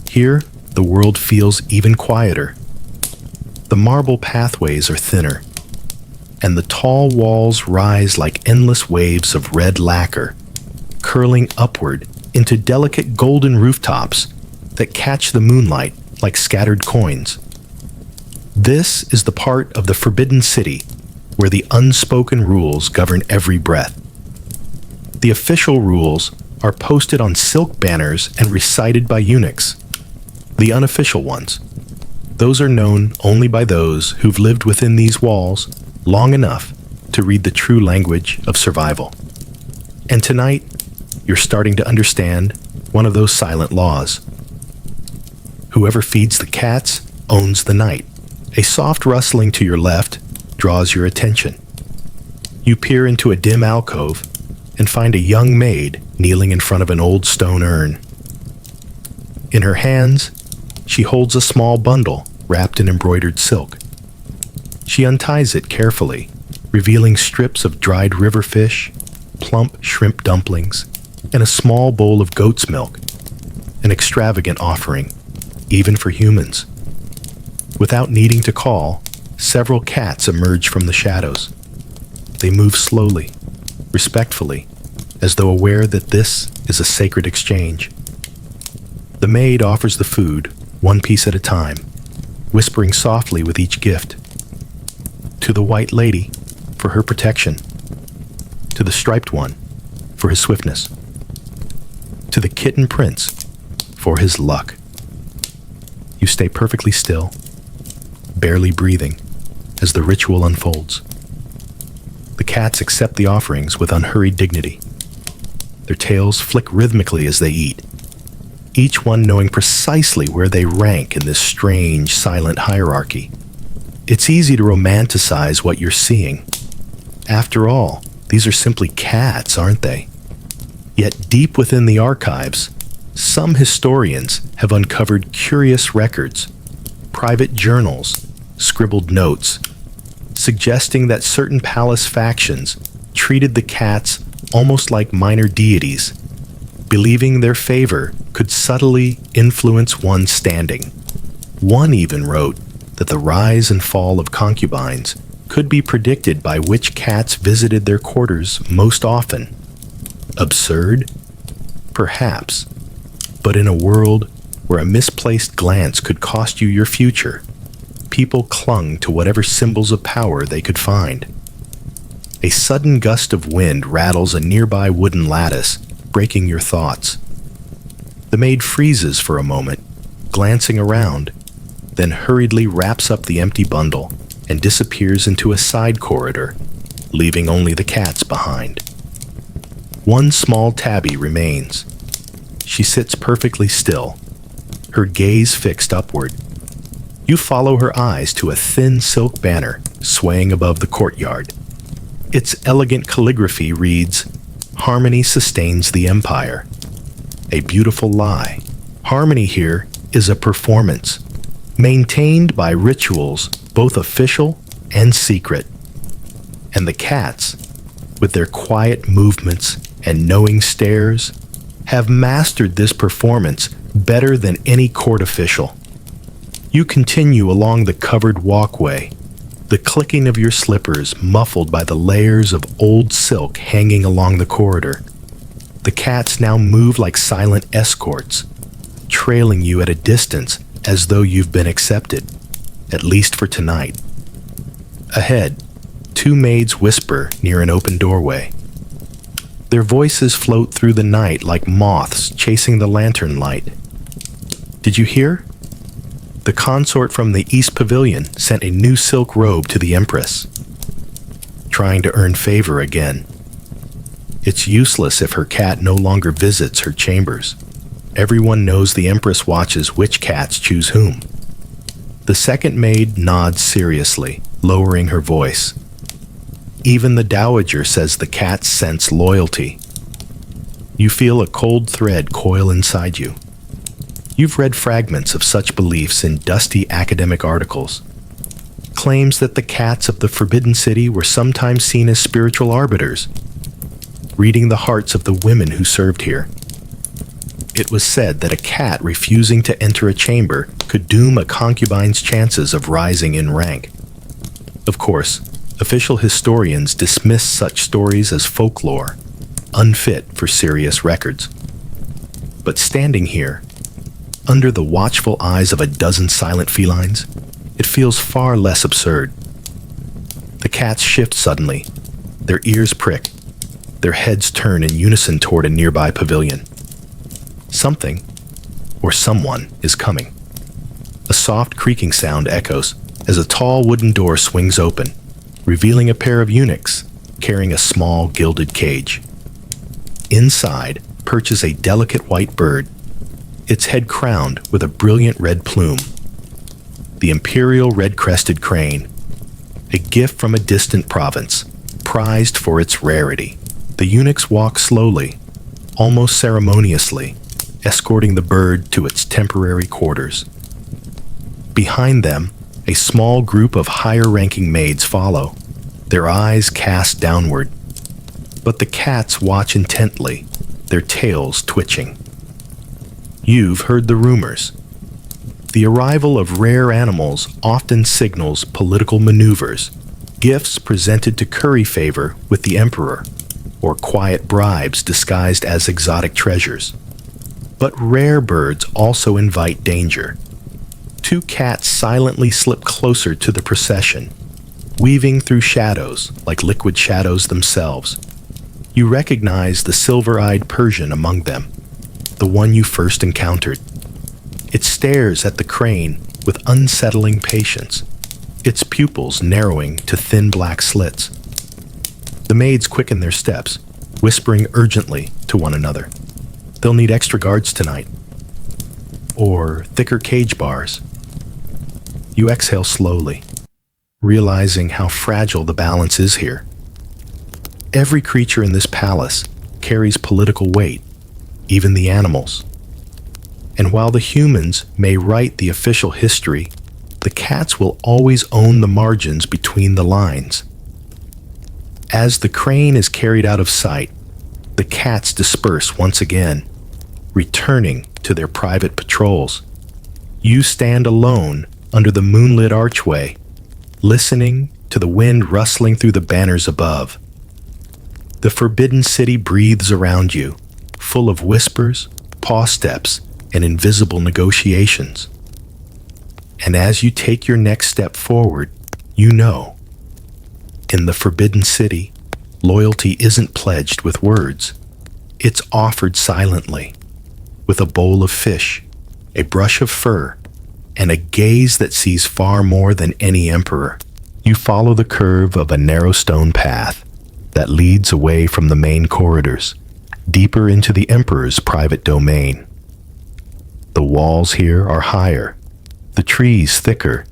Here, the world feels even quieter. The marble pathways are thinner, and the tall walls rise like endless waves of red lacquer, curling upward into delicate golden rooftops that catch the moonlight like scattered coins. This is the part of the Forbidden City where the unspoken rules govern every breath. The official rules are posted on silk banners and recited by eunuchs. The unofficial ones, those are known only by those who've lived within these walls long enough to read the true language of survival. And tonight, you're starting to understand one of those silent laws. Whoever feeds the cats owns the night. A soft rustling to your left draws your attention. You peer into a dim alcove and find a young maid kneeling in front of an old stone urn. In her hands, she holds a small bundle wrapped in embroidered silk. She unties it carefully, revealing strips of dried river fish, plump shrimp dumplings, and a small bowl of goat's milk, an extravagant offering, even for humans. Without needing to call, several cats emerge from the shadows. They move slowly, respectfully, as though aware that this is a sacred exchange. The maid offers the food, one piece at a time, whispering softly with each gift. To the white lady, for her protection. To the striped one, for his swiftness. To the kitten prince, for his luck. You stay perfectly still, barely breathing, as the ritual unfolds. The cats accept the offerings with unhurried dignity. Their tails flick rhythmically as they eat, each one knowing precisely where they rank in this strange, silent hierarchy. It's easy to romanticize what you're seeing. After all, these are simply cats, aren't they? Yet deep within the archives, some historians have uncovered curious records, private journals, scribbled notes, suggesting that certain palace factions treated the cats almost like minor deities, believing their favor could subtly influence one's standing. One even wrote that the rise and fall of concubines could be predicted by which cats visited their quarters most often. Absurd? Perhaps. But in a world where a misplaced glance could cost you your future, people clung to whatever symbols of power they could find. A sudden gust of wind rattles a nearby wooden lattice, breaking your thoughts. The maid freezes for a moment, glancing around, then hurriedly wraps up the empty bundle and disappears into a side corridor, leaving only the cats behind. One small tabby remains. She sits perfectly still, her gaze fixed upward. You follow her eyes to a thin silk banner swaying above the courtyard. Its elegant calligraphy reads, "Harmony sustains the empire." A beautiful lie. Harmony here is a performance, maintained by rituals both official and secret. And the cats, with their quiet movements and knowing stares, have mastered this performance better than any court official. You continue along the covered walkway, the clicking of your slippers muffled by the layers of old silk hanging along the corridor. The cats now move like silent escorts, trailing you at a distance as though you've been accepted, at least for tonight. Ahead, two maids whisper near an open doorway. Their voices float through the night like moths chasing the lantern light. Did you hear? The consort from the East Pavilion sent a new silk robe to the Empress, trying to earn favor again. It's useless if her cat no longer visits her chambers. Everyone knows the Empress watches which cats choose whom. The second maid nods seriously, lowering her voice. Even the dowager says the cats sense loyalty. You feel a cold thread coil inside you. You've read fragments of such beliefs in dusty academic articles. Claims that the cats of the Forbidden City were sometimes seen as spiritual arbiters, reading the hearts of the women who served here. It was said that a cat refusing to enter a chamber could doom a concubine's chances of rising in rank. Of course, official historians dismiss such stories as folklore, unfit for serious records. But standing here, under the watchful eyes of a dozen silent felines, it feels far less absurd. The cats shift suddenly, their ears prick, their heads turn in unison toward a nearby pavilion. Something, or someone, is coming. A soft creaking sound echoes as a tall wooden door swings open, revealing a pair of eunuchs carrying a small gilded cage. Inside perches a delicate white bird, its head crowned with a brilliant red plume. The imperial red-crested crane, a gift from a distant province, prized for its rarity. The eunuchs walk slowly, almost ceremoniously, escorting the bird to its temporary quarters. Behind them, a small group of higher-ranking maids follow, their eyes cast downward. But the cats watch intently, their tails twitching. You've heard the rumors. The arrival of rare animals often signals political maneuvers, gifts presented to curry favor with the emperor, or quiet bribes disguised as exotic treasures. But rare birds also invite danger. Two cats silently slip closer to the procession, weaving through shadows like liquid shadows themselves. You recognize the silver-eyed Persian among them, the one you first encountered. It stares at the crane with unsettling patience, its pupils narrowing to thin black slits. The maids quicken their steps, whispering urgently to one another. They'll need extra guards tonight. Or thicker cage bars. You exhale slowly, realizing how fragile the balance is here. Every creature in this palace carries political weight, even the animals. And while the humans may write the official history, the cats will always own the margins between the lines. As the crane is carried out of sight, the cats disperse once again, returning to their private patrols. You stand alone under the moonlit archway, listening to the wind rustling through the banners above. The forbidden city breathes around you, full of whispers, paw steps, and invisible negotiations. And as you take your next step forward, you know, in the forbidden city, loyalty isn't pledged with words. It's offered silently, with a bowl of fish, a brush of fur, and a gaze that sees far more than any emperor. You follow the curve of a narrow stone path that leads away from the main corridors, deeper into the emperor's private domain. The walls here are higher, the trees thicker,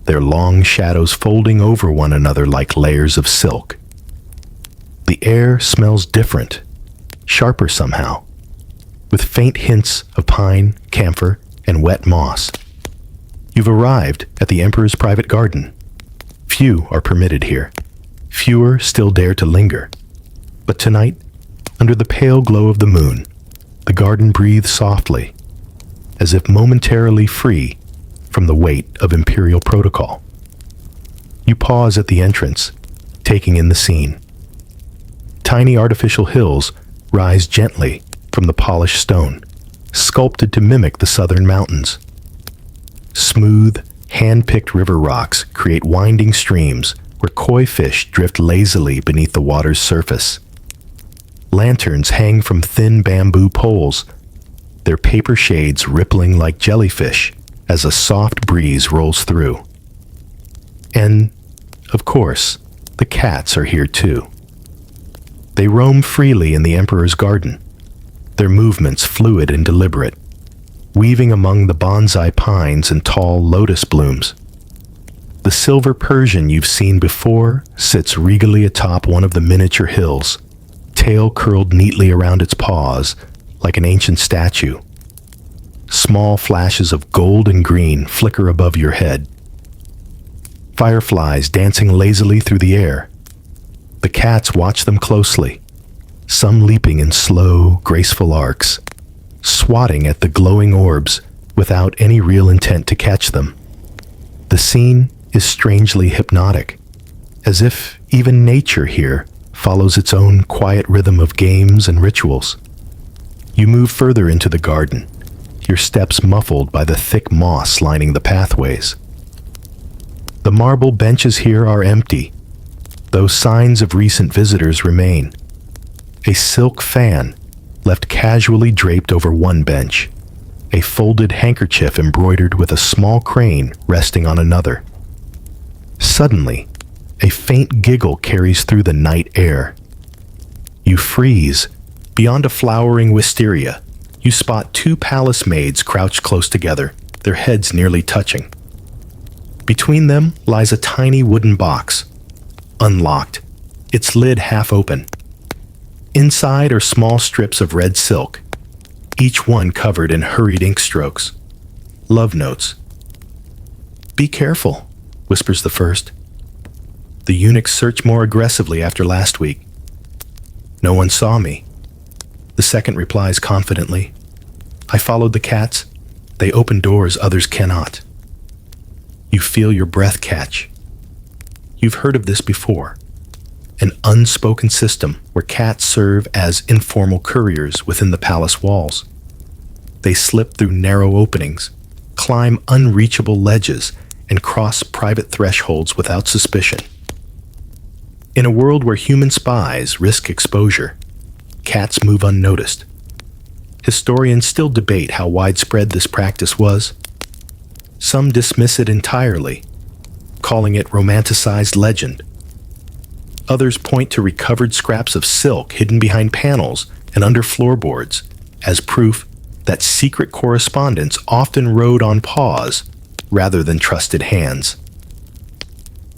their long shadows folding over one another like layers of silk. The air smells different, sharper somehow, with faint hints of pine, camphor, and wet moss. You've arrived at the emperor's private garden. Few are permitted here. Fewer still dare to linger. But tonight, under the pale glow of the moon, the garden breathes softly, as if momentarily free from the weight of imperial protocol. You pause at the entrance, taking in the scene. Tiny artificial hills rise gently from the polished stone, sculpted to mimic the southern mountains. Smooth, hand-picked river rocks create winding streams where koi fish drift lazily beneath the water's surface. Lanterns hang from thin bamboo poles, their paper shades rippling like jellyfish as a soft breeze rolls through. And, of course, the cats are here too. They roam freely in the emperor's garden, their movements fluid and deliberate, weaving among the bonsai pines and tall lotus blooms. The silver Persian you've seen before sits regally atop one of the miniature hills, tail curled neatly around its paws like an ancient statue. Small flashes of gold and green flicker above your head. Fireflies dancing lazily through the air. The cats watch them closely, some leaping in slow, graceful arcs, swatting at the glowing orbs without any real intent to catch them. The scene is strangely hypnotic, as if even nature here follows its own quiet rhythm of games and rituals. You move further into the garden, your steps muffled by the thick moss lining the pathways. The marble benches here are empty, though signs of recent visitors remain. A silk fan left casually draped over one bench, a folded handkerchief embroidered with a small crane resting on another. Suddenly, a faint giggle carries through the night air. You freeze. Beyond a flowering wisteria, you spot two palace maids crouched close together, their heads nearly touching. Between them lies a tiny wooden box, unlocked, its lid half open. Inside are small strips of red silk, each one covered in hurried ink strokes. Love notes. "Be careful," whispers the first. "The eunuchs search more aggressively after last week." "No one saw me." The second replies confidently. "I followed the cats. They open doors others cannot." You feel your breath catch. You've heard of this before. An unspoken system where cats serve as informal couriers within the palace walls. They slip through narrow openings, climb unreachable ledges, and cross private thresholds without suspicion. In a world where human spies risk exposure, cats move unnoticed. Historians still debate how widespread this practice was. Some dismiss it entirely, calling it romanticized legend. Others point to recovered scraps of silk hidden behind panels and under floorboards as proof that secret correspondence often rode on paws rather than trusted hands.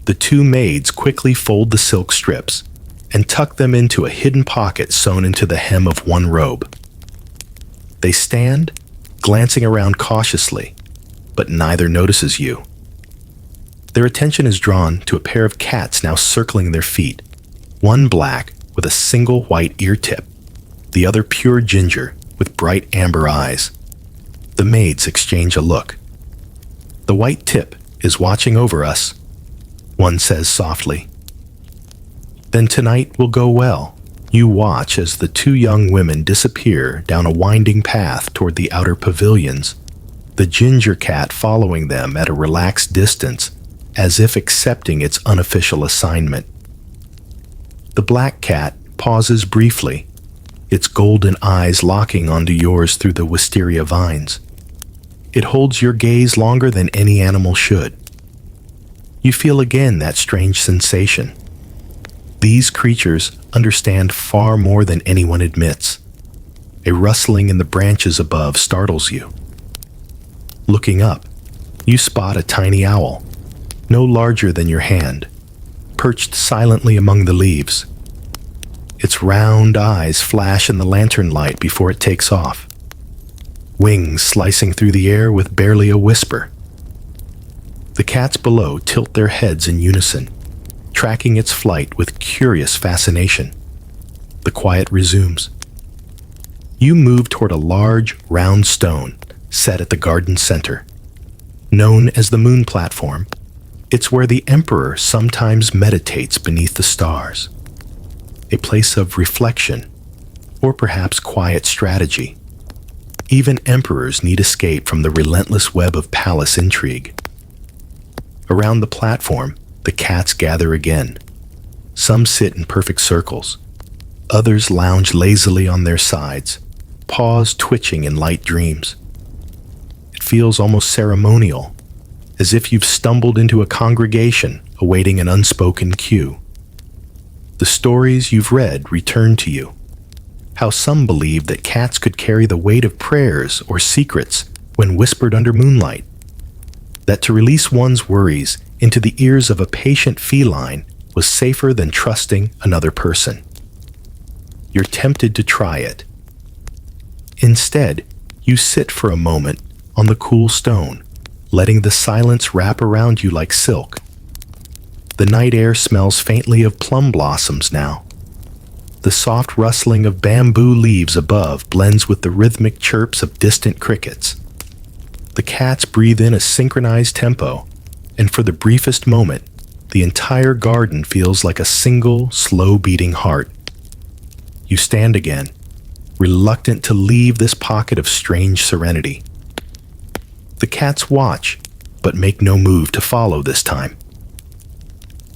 The two maids quickly fold the silk strips and tuck them into a hidden pocket sewn into the hem of one robe. They stand, glancing around cautiously, but neither notices you. Their attention is drawn to a pair of cats now circling their feet, one black with a single white ear tip, the other pure ginger with bright amber eyes. The maids exchange a look. "The white tip is watching over us," one says softly. "Then tonight will go well." You watch as the two young women disappear down a winding path toward the outer pavilions, the ginger cat following them at a relaxed distance, as if accepting its unofficial assignment. The black cat pauses briefly, its golden eyes locking onto yours through the wisteria vines. It holds your gaze longer than any animal should. You feel again that strange sensation. These creatures understand far more than anyone admits. A rustling in the branches above startles you. Looking up, you spot a tiny owl, no larger than your hand, perched silently among the leaves. Its round eyes flash in the lantern light before it takes off, wings slicing through the air with barely a whisper. The cats below tilt their heads in unison, tracking its flight with curious fascination. The quiet resumes. You move toward a large, round stone set at the garden center. Known as the moon platform, it's where the emperor sometimes meditates beneath the stars. A place of reflection, or perhaps quiet strategy. Even emperors need escape from the relentless web of palace intrigue. Around the platform, the cats gather again. Some sit in perfect circles. Others lounge lazily on their sides, paws twitching in light dreams. It feels almost ceremonial, as if you've stumbled into a congregation awaiting an unspoken cue. The stories you've read return to you. How some believe that cats could carry the weight of prayers or secrets when whispered under moonlight. That to release one's worries into the ears of a patient feline was safer than trusting another person. You're tempted to try it. Instead, you sit for a moment on the cool stone, letting the silence wrap around you like silk. The night air smells faintly of plum blossoms now. The soft rustling of bamboo leaves above blends with the rhythmic chirps of distant crickets. The cats breathe in a synchronized tempo, and for the briefest moment, the entire garden feels like a single, slow-beating heart. You stand again, reluctant to leave this pocket of strange serenity. The cats watch, but make no move to follow this time.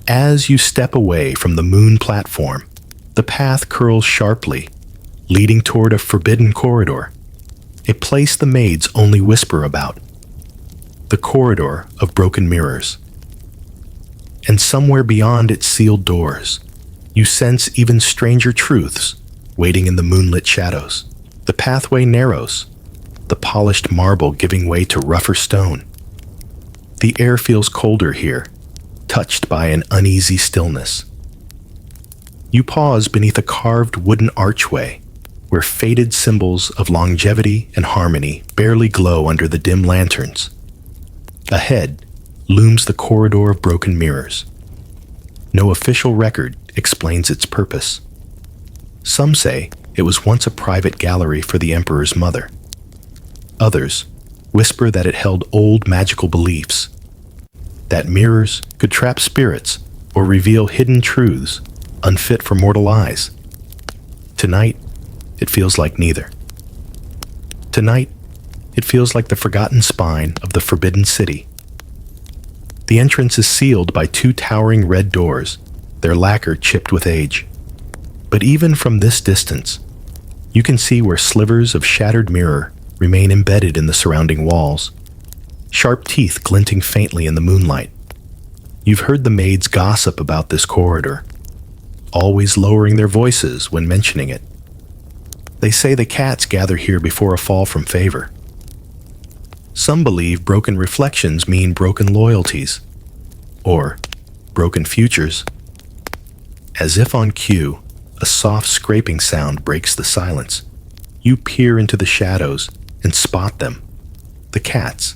As you step away from the moon platform, the path curls sharply, leading toward a forbidden corridor, a place the maids only whisper about. The corridor of broken mirrors. And somewhere beyond its sealed doors, you sense even stranger truths waiting in the moonlit shadows. The pathway narrows, the polished marble giving way to rougher stone. The air feels colder here, touched by an uneasy stillness. You pause beneath a carved wooden archway, where faded symbols of longevity and harmony barely glow under the dim lanterns. Ahead looms the corridor of broken mirrors. No official record explains its purpose. Some say it was once a private gallery for the emperor's mother. Others whisper that it held old magical beliefs, that mirrors could trap spirits or reveal hidden truths unfit for mortal eyes. Tonight, it feels like neither. Tonight, it feels like the forgotten spine of the Forbidden City. The entrance is sealed by two towering red doors, their lacquer chipped with age. But even from this distance, you can see where slivers of shattered mirror remain embedded in the surrounding walls, sharp teeth glinting faintly in the moonlight. You've heard the maids gossip about this corridor, always lowering their voices when mentioning it. They say the cats gather here before a fall from favor. Some believe broken reflections mean broken loyalties, or broken futures. As if on cue, a soft scraping sound breaks the silence. You peer into the shadows and spot them. The cats.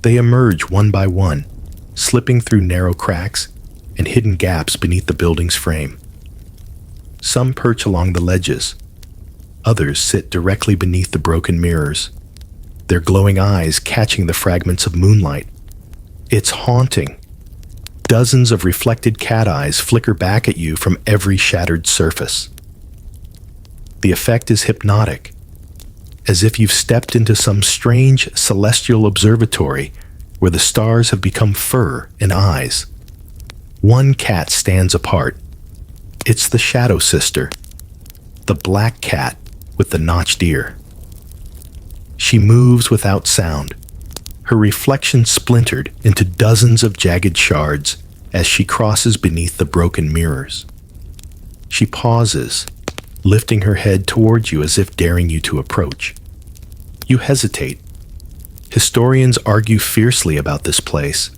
They emerge one by one, slipping through narrow cracks and hidden gaps beneath the building's frame. Some perch along the ledges. Others sit directly beneath the broken mirrors, their glowing eyes catching the fragments of moonlight. It's haunting. Dozens of reflected cat eyes flicker back at you from every shattered surface. The effect is hypnotic, as if you've stepped into some strange celestial observatory where the stars have become fur and eyes. One cat stands apart. It's the shadow sister, the black cat with the notched ear. She moves without sound, her reflection splintered into dozens of jagged shards as she crosses beneath the broken mirrors. She pauses, lifting her head towards you as if daring you to approach. You hesitate. Historians argue fiercely about this place.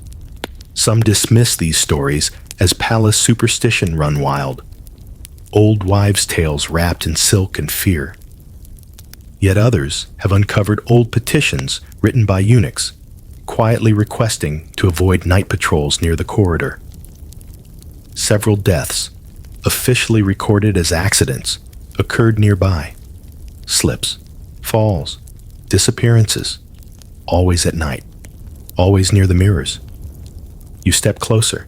Some dismiss these stories as palace superstition run wild, old wives' tales wrapped in silk and fear. Yet others have uncovered old petitions written by eunuchs, quietly requesting to avoid night patrols near the corridor. Several deaths, officially recorded as accidents, occurred nearby. Slips, falls, disappearances, always at night, always near the mirrors. You step closer,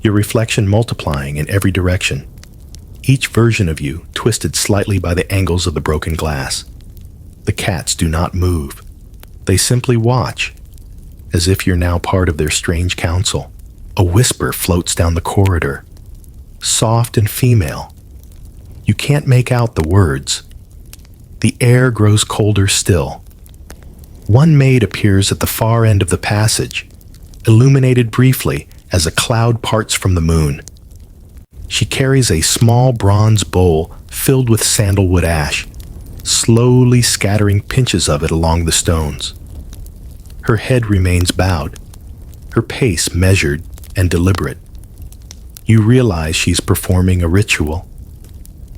your reflection multiplying in every direction, each version of you twisted slightly by the angles of the broken glass. The cats do not move. They simply watch, as if you're now part of their strange council. A whisper floats down the corridor, soft and female. You can't make out the words. The air grows colder still. One maid appears at the far end of the passage, illuminated briefly as a cloud parts from the moon. She carries a small bronze bowl filled with sandalwood ash, slowly scattering pinches of it along the stones. Her head remains bowed, her pace measured and deliberate. You realize she's performing a ritual.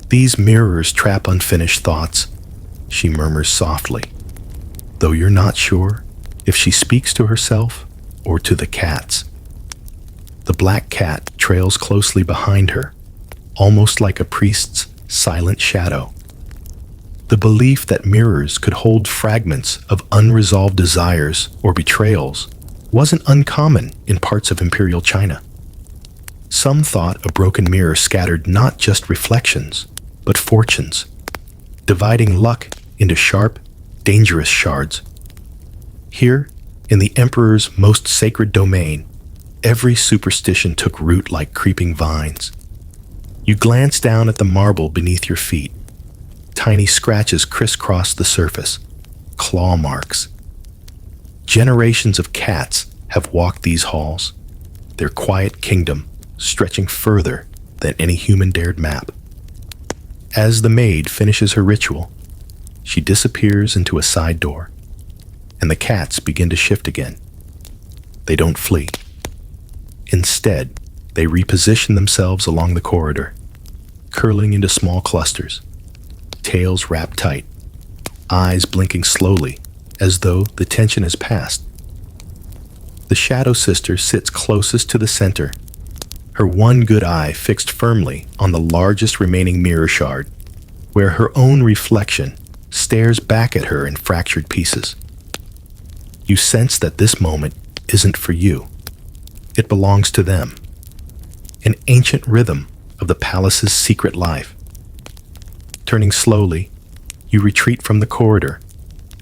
These mirrors trap unfinished thoughts, she murmurs softly, though you're not sure if she speaks to herself or to the cats. The black cat trails closely behind her, almost like a priest's silent shadow. The belief that mirrors could hold fragments of unresolved desires or betrayals wasn't uncommon in parts of imperial China. Some thought a broken mirror scattered not just reflections, but fortunes, dividing luck into sharp, dangerous shards. Here, in the emperor's most sacred domain, every superstition took root like creeping vines. You glance down at the marble beneath your feet. Tiny scratches crisscross the surface, claw marks. Generations of cats have walked these halls, their quiet kingdom stretching further than any human dared map. As the maid finishes her ritual, she disappears into a side door, and the cats begin to shift again. They don't flee. Instead, they reposition themselves along the corridor, curling into small clusters, tails wrapped tight, eyes blinking slowly as though the tension has passed. The shadow sister sits closest to the center, her one good eye fixed firmly on the largest remaining mirror shard, where her own reflection stares back at her in fractured pieces. You sense that this moment isn't for you. It belongs to them, an ancient rhythm of the palace's secret life. Turning slowly, you retreat from the corridor,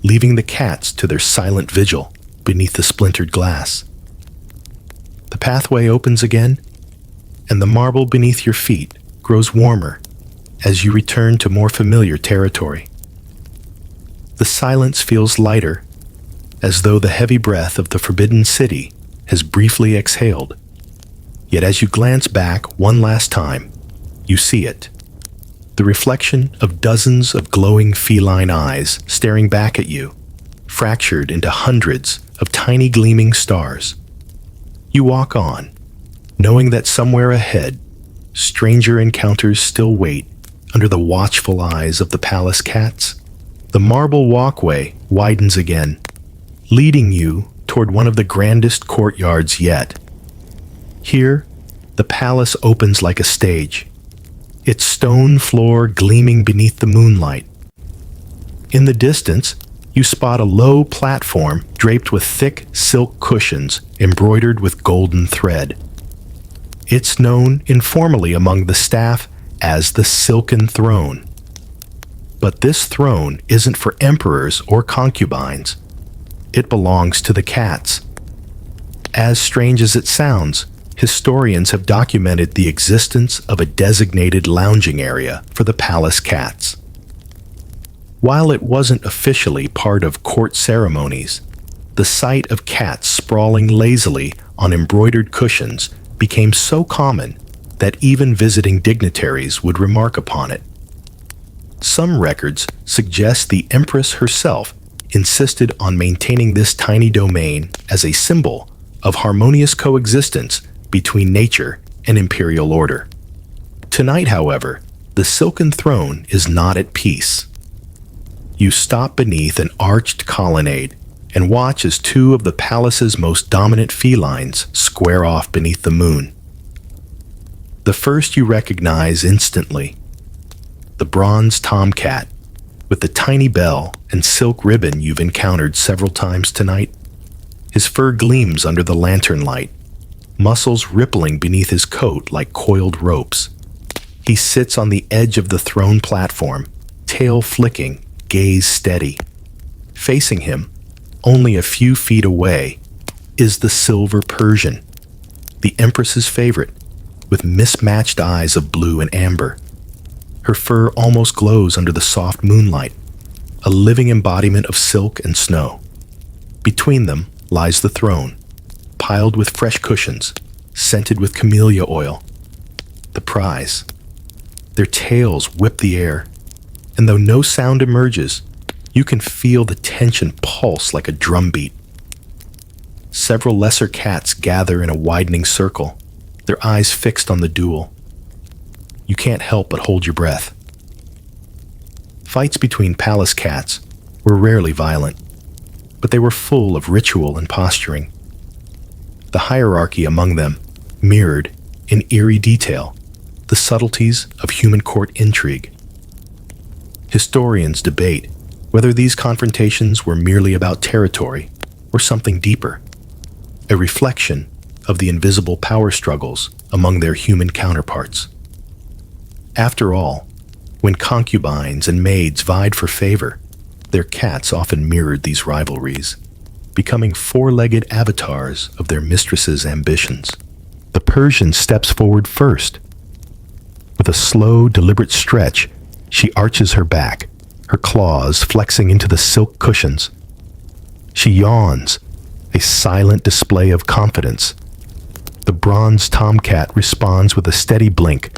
leaving the cats to their silent vigil beneath the splintered glass. The pathway opens again, and the marble beneath your feet grows warmer as you return to more familiar territory. The silence feels lighter, as though the heavy breath of the forbidden city has briefly exhaled. Yet as you glance back one last time, you see it. The reflection of dozens of glowing feline eyes staring back at you, fractured into hundreds of tiny gleaming stars. You walk on, knowing that somewhere ahead, stranger encounters still wait under the watchful eyes of the palace cats. The marble walkway widens again, leading you toward one of the grandest courtyards yet. Here, the palace opens like a stage, its stone floor gleaming beneath the moonlight. In the distance, you spot a low platform draped with thick silk cushions embroidered with golden thread. It's known informally among the staff as the Silken Throne. But this throne isn't for emperors or concubines. It belongs to the cats. As strange as it sounds, historians have documented the existence of a designated lounging area for the palace cats. While it wasn't officially part of court ceremonies, the sight of cats sprawling lazily on embroidered cushions became so common that even visiting dignitaries would remark upon it. Some records suggest the Empress herself insisted on maintaining this tiny domain as a symbol of harmonious coexistence between nature and imperial order. Tonight, however, the Silken Throne is not at peace. You stop beneath an arched colonnade and watch as two of the palace's most dominant felines square off beneath the moon. The first you recognize instantly, the bronze tomcat, with the tiny bell and silk ribbon you've encountered several times tonight. His fur gleams under the lantern light, muscles rippling beneath his coat like coiled ropes. He sits on the edge of the throne platform, tail flicking, gaze steady. Facing him, only a few feet away, is the silver Persian, the Empress's favorite, with mismatched eyes of blue and amber. Her fur almost glows under the soft moonlight, a living embodiment of silk and snow. Between them lies the throne, piled with fresh cushions, scented with camellia oil. The prize. Their tails whip the air, and though no sound emerges, you can feel the tension pulse like a drumbeat. Several lesser cats gather in a widening circle, their eyes fixed on the duel. You can't help but hold your breath. Fights between palace cats were rarely violent, but they were full of ritual and posturing. The hierarchy among them mirrored, in eerie detail, the subtleties of human court intrigue. Historians debate whether these confrontations were merely about territory or something deeper, a reflection of the invisible power struggles among their human counterparts. After all, when concubines and maids vied for favor, their cats often mirrored these rivalries, becoming four-legged avatars of their mistress's ambitions. The Persian steps forward first. With a slow, deliberate stretch, she arches her back, her claws flexing into the silk cushions. She yawns, a silent display of confidence. The bronze tomcat responds with a steady blink,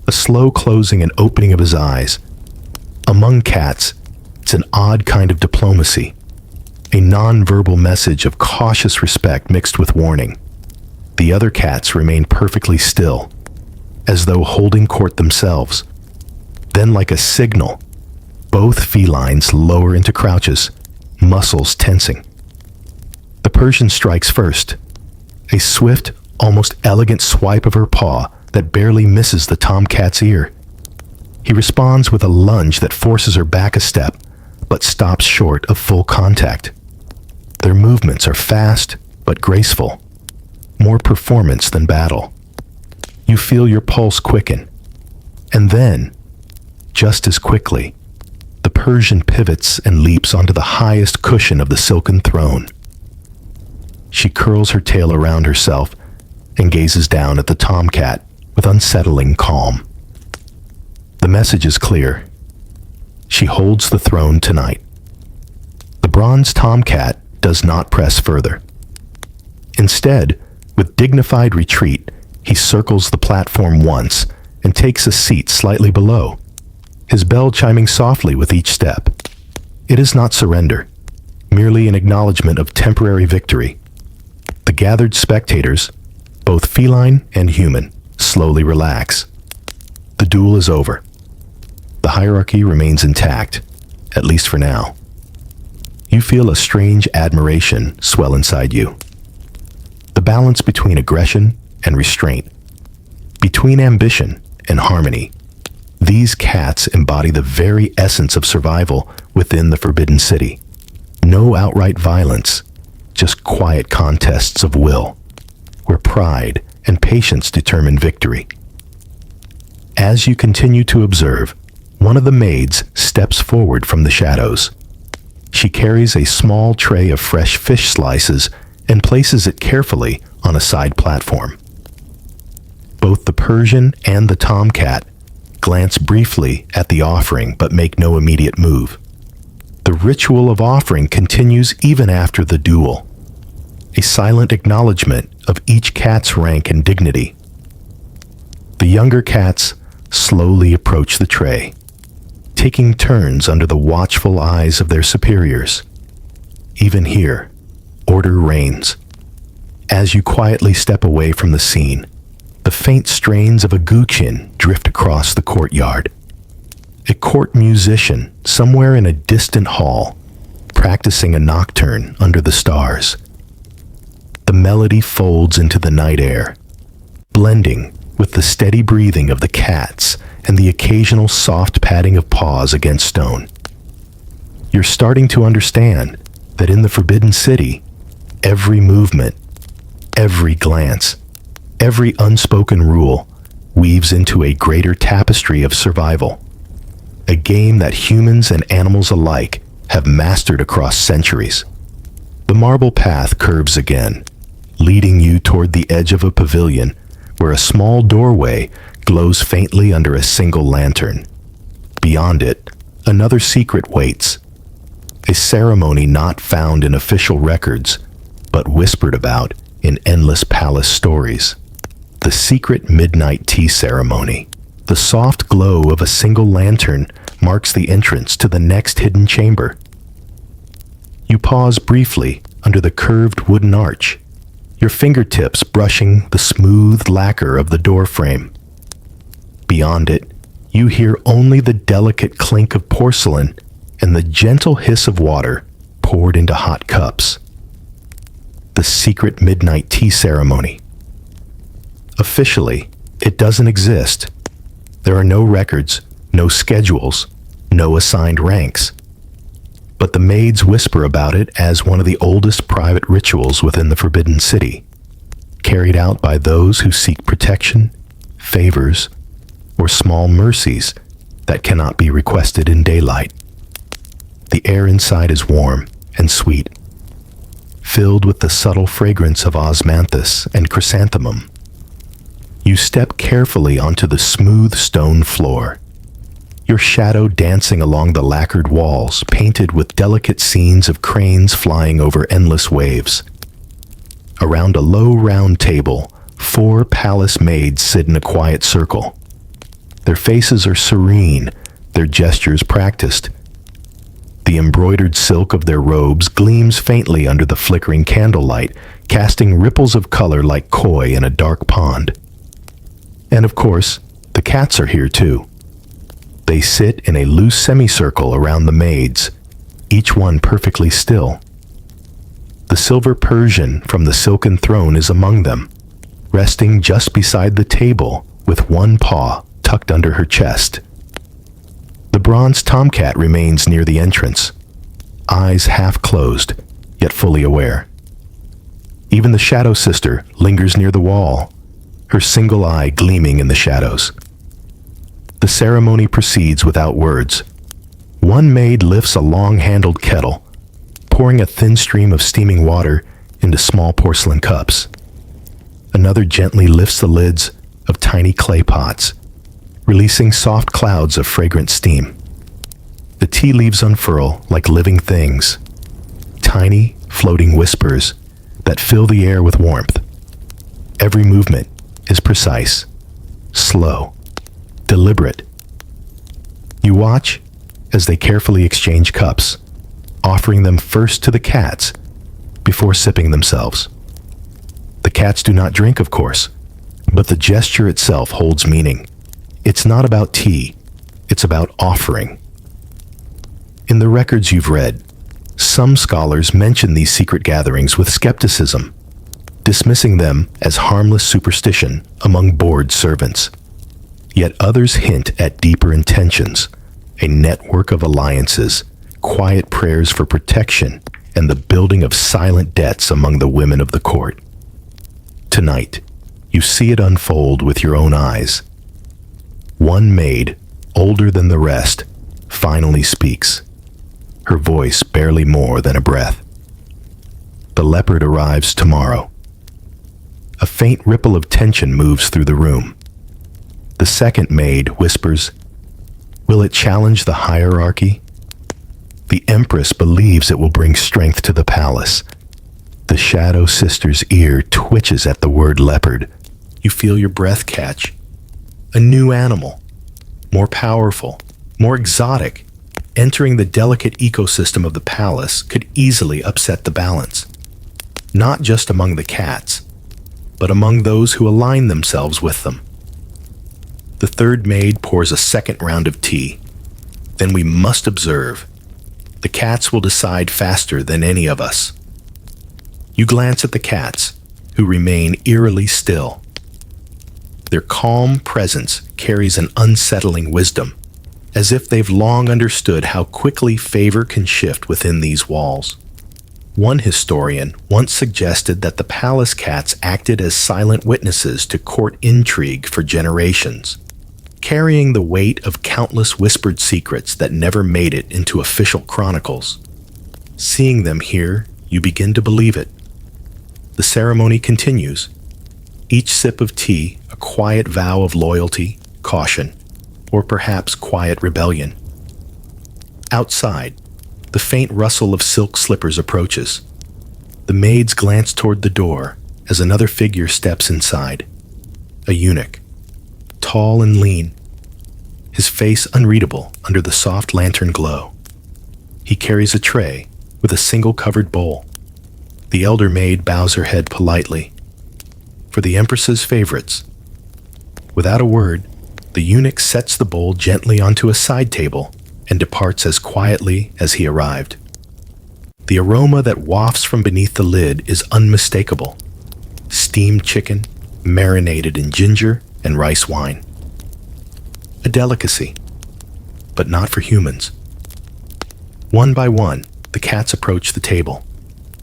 a slow closing and opening of his eyes. Among cats, it's an odd kind of diplomacy, a non-verbal message of cautious respect mixed with warning. The other cats remain perfectly still, as though holding court themselves. Then, like a signal, both felines lower into crouches, muscles tensing. The Persian strikes first, a swift, almost elegant swipe of her paw that barely misses the tomcat's ear. He responds with a lunge that forces her back a step, but stops short of full contact. Their movements are fast but graceful, more performance than battle. You feel your pulse quicken, and then, just as quickly, the Persian pivots and leaps onto the highest cushion of the silken throne. She curls her tail around herself and gazes down at the tomcat with unsettling calm. The message is clear. She holds the throne tonight. The bronze tomcat does not press further. Instead, with dignified retreat, he circles the platform once and takes a seat slightly below, his bell chiming softly with each step. It is not surrender, merely an acknowledgement of temporary victory. The gathered spectators, both feline and human, slowly relax. The duel is over. The hierarchy remains intact, at least for now. You feel a strange admiration swell inside you. The balance between aggression and restraint, between ambition and harmony. These cats embody the very essence of survival within the Forbidden City. No outright violence, just quiet contests of will, where pride and patience determine victory. As you continue to observe, one of the maids steps forward from the shadows. She carries a small tray of fresh fish slices and places it carefully on a side platform. Both the Persian and the tomcat glance briefly at the offering but make no immediate move. The ritual of offering continues even after the duel, a silent acknowledgement of each cat's rank and dignity. The younger cats slowly approach the tray, taking turns under the watchful eyes of their superiors. Even here, order reigns. As you quietly step away from the scene, the faint strains of a guqin drift across the courtyard. A court musician somewhere in a distant hall, practicing a nocturne under the stars. The melody folds into the night air, blending with the steady breathing of the cats and the occasional soft patting of paws against stone. You're starting to understand that in the Forbidden City, every movement, every glance, every unspoken rule weaves into a greater tapestry of survival, a game that humans and animals alike have mastered across centuries. The marble path curves again, leading you toward the edge of a pavilion where a small doorway glows faintly under a single lantern. Beyond it, another secret waits, a ceremony not found in official records, but whispered about in endless palace stories. The secret midnight tea ceremony. The soft glow of a single lantern marks the entrance to the next hidden chamber. You pause briefly under the curved wooden arch, your fingertips brushing the smooth lacquer of the doorframe. Beyond it, you hear only the delicate clink of porcelain and the gentle hiss of water poured into hot cups. The secret midnight tea ceremony. Officially, it doesn't exist. There are no records, no schedules, no assigned ranks. But the maids whisper about it as one of the oldest private rituals within the Forbidden City, carried out by those who seek protection, favors, or small mercies that cannot be requested in daylight. The air inside is warm and sweet, filled with the subtle fragrance of osmanthus and chrysanthemum. You step carefully onto the smooth stone floor, your shadow dancing along the lacquered walls painted with delicate scenes of cranes flying over endless waves. Around a low round table, 4 palace maids sit in a quiet circle. Their faces are serene, their gestures practiced. The embroidered silk of their robes gleams faintly under the flickering candlelight, casting ripples of color like koi in a dark pond. And of course, the cats are here too. They sit in a loose semicircle around the maids, each one perfectly still. The silver Persian from the silken throne is among them, resting just beside the table with one paw tucked under her chest. The bronze tomcat remains near the entrance, eyes half closed, yet fully aware. Even the shadow sister lingers near the wall, her single eye gleaming in the shadows. The ceremony proceeds without words. One maid lifts a long-handled kettle, pouring a thin stream of steaming water into small porcelain cups. Another gently lifts the lids of tiny clay pots, releasing soft clouds of fragrant steam. The tea leaves unfurl like living things, tiny, floating whispers that fill the air with warmth. Every movement is precise, slow, deliberate. You watch as they carefully exchange cups, offering them first to the cats before sipping themselves. The cats do not drink, of course, but the gesture itself holds meaning. It's not about tea, it's about offering. In the records you've read, some scholars mention these secret gatherings with skepticism, dismissing them as harmless superstition among bored servants. Yet others hint at deeper intentions, a network of alliances, quiet prayers for protection, and the building of silent debts among the women of the court. Tonight, you see it unfold with your own eyes. One maid, older than the rest, finally speaks, her voice barely more than a breath. The leopard arrives tomorrow. A faint ripple of tension moves through the room. The second maid whispers, "Will it challenge the hierarchy?" The Empress believes it will bring strength to the palace. The Shadow Sister's ear twitches at the word leopard. You feel your breath catch. A new animal, more powerful, more exotic, entering the delicate ecosystem of the palace could easily upset the balance. Not just among the cats, but among those who align themselves with them. The third maid pours a second round of tea. Then we must observe. The cats will decide faster than any of us. You glance at the cats, who remain eerily still. Their calm presence carries an unsettling wisdom, as if they've long understood how quickly favor can shift within these walls. One historian once suggested that the palace cats acted as silent witnesses to court intrigue for generations, carrying the weight of countless whispered secrets that never made it into official chronicles. Seeing them here, you begin to believe it. The ceremony continues, each sip of tea a quiet vow of loyalty, caution, or perhaps quiet rebellion. Outside, the faint rustle of silk slippers approaches. The maids glance toward the door as another figure steps inside. A eunuch, tall and lean, his face unreadable under the soft lantern glow. He carries a tray with a single covered bowl. The elder maid bows her head politely. For the Empress's favorites. Without a word, the eunuch sets the bowl gently onto a side table and departs as quietly as he arrived. The aroma that wafts from beneath the lid is unmistakable. Steamed chicken, marinated in ginger and rice wine. A delicacy, but not for humans. One by one, the cats approach the table.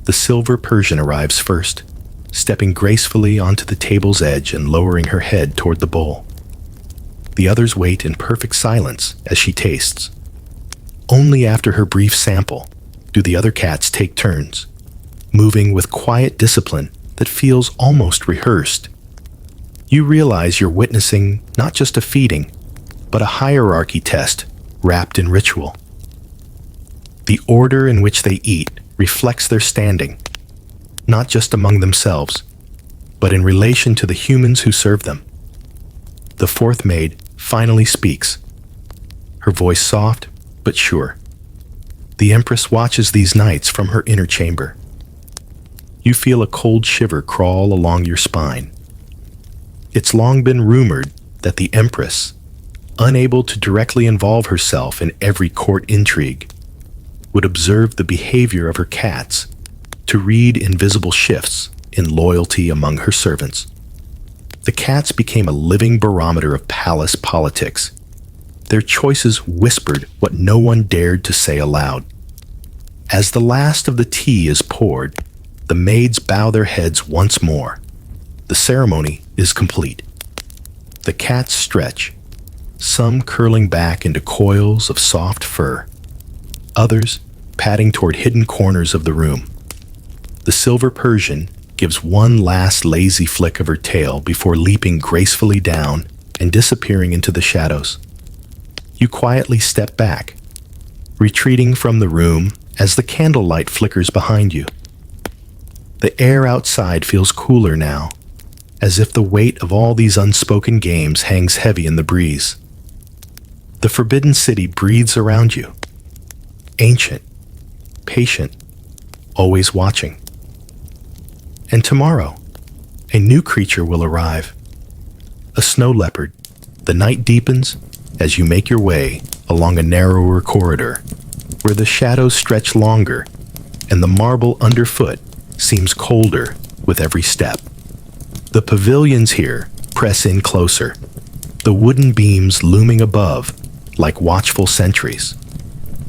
The silver Persian arrives first, stepping gracefully onto the table's edge and lowering her head toward the bowl. The others wait in perfect silence as she tastes. Only after her brief sample do the other cats take turns, moving with quiet discipline that feels almost rehearsed. You realize you're witnessing not just a feeding, but a hierarchy test wrapped in ritual. The order in which they eat reflects their standing, not just among themselves, but in relation to the humans who serve them. The fourth maid finally speaks, her voice soft but sure. The Empress watches these nights from her inner chamber. You feel a cold shiver crawl along your spine. It's long been rumored that the Empress, unable to directly involve herself in every court intrigue, would observe the behavior of her cats to read invisible shifts in loyalty among her servants. The cats became a living barometer of palace politics. Their choices whispered what no one dared to say aloud. As the last of the tea is poured, the maids bow their heads once more. The ceremony is complete. The cats stretch, some curling back into coils of soft fur, others padding toward hidden corners of the room. The silver Persian gives one last lazy flick of her tail before leaping gracefully down and disappearing into the shadows. You quietly step back, retreating from the room as the candlelight flickers behind you. The air outside feels cooler now, as if the weight of all these unspoken games hangs heavy in the breeze. The Forbidden City breathes around you, ancient, patient, always watching. And tomorrow, a new creature will arrive. A snow leopard. The night deepens as you make your way along a narrower corridor, where the shadows stretch longer and the marble underfoot seems colder with every step. The pavilions here press in closer, the wooden beams looming above like watchful sentries.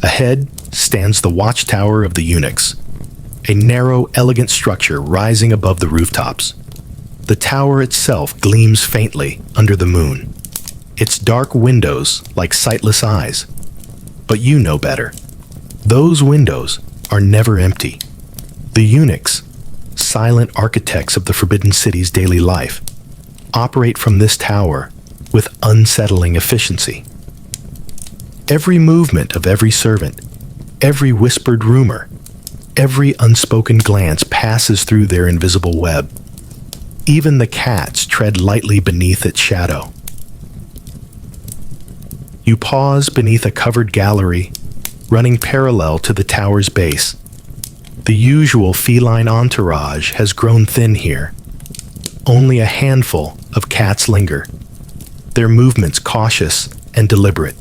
Ahead stands the watchtower of the eunuchs, a narrow, elegant structure rising above the rooftops. The tower itself gleams faintly under the moon, its dark windows like sightless eyes. But you know better. Those windows are never empty. The eunuchs, silent architects of the Forbidden City's daily life, operate from this tower with unsettling efficiency. Every movement of every servant, every whispered rumor, every unspoken glance passes through their invisible web. Even the cats tread lightly beneath its shadow. You pause beneath a covered gallery running parallel to the tower's base. The usual feline entourage has grown thin here. Only a handful of cats linger, their movements cautious and deliberate.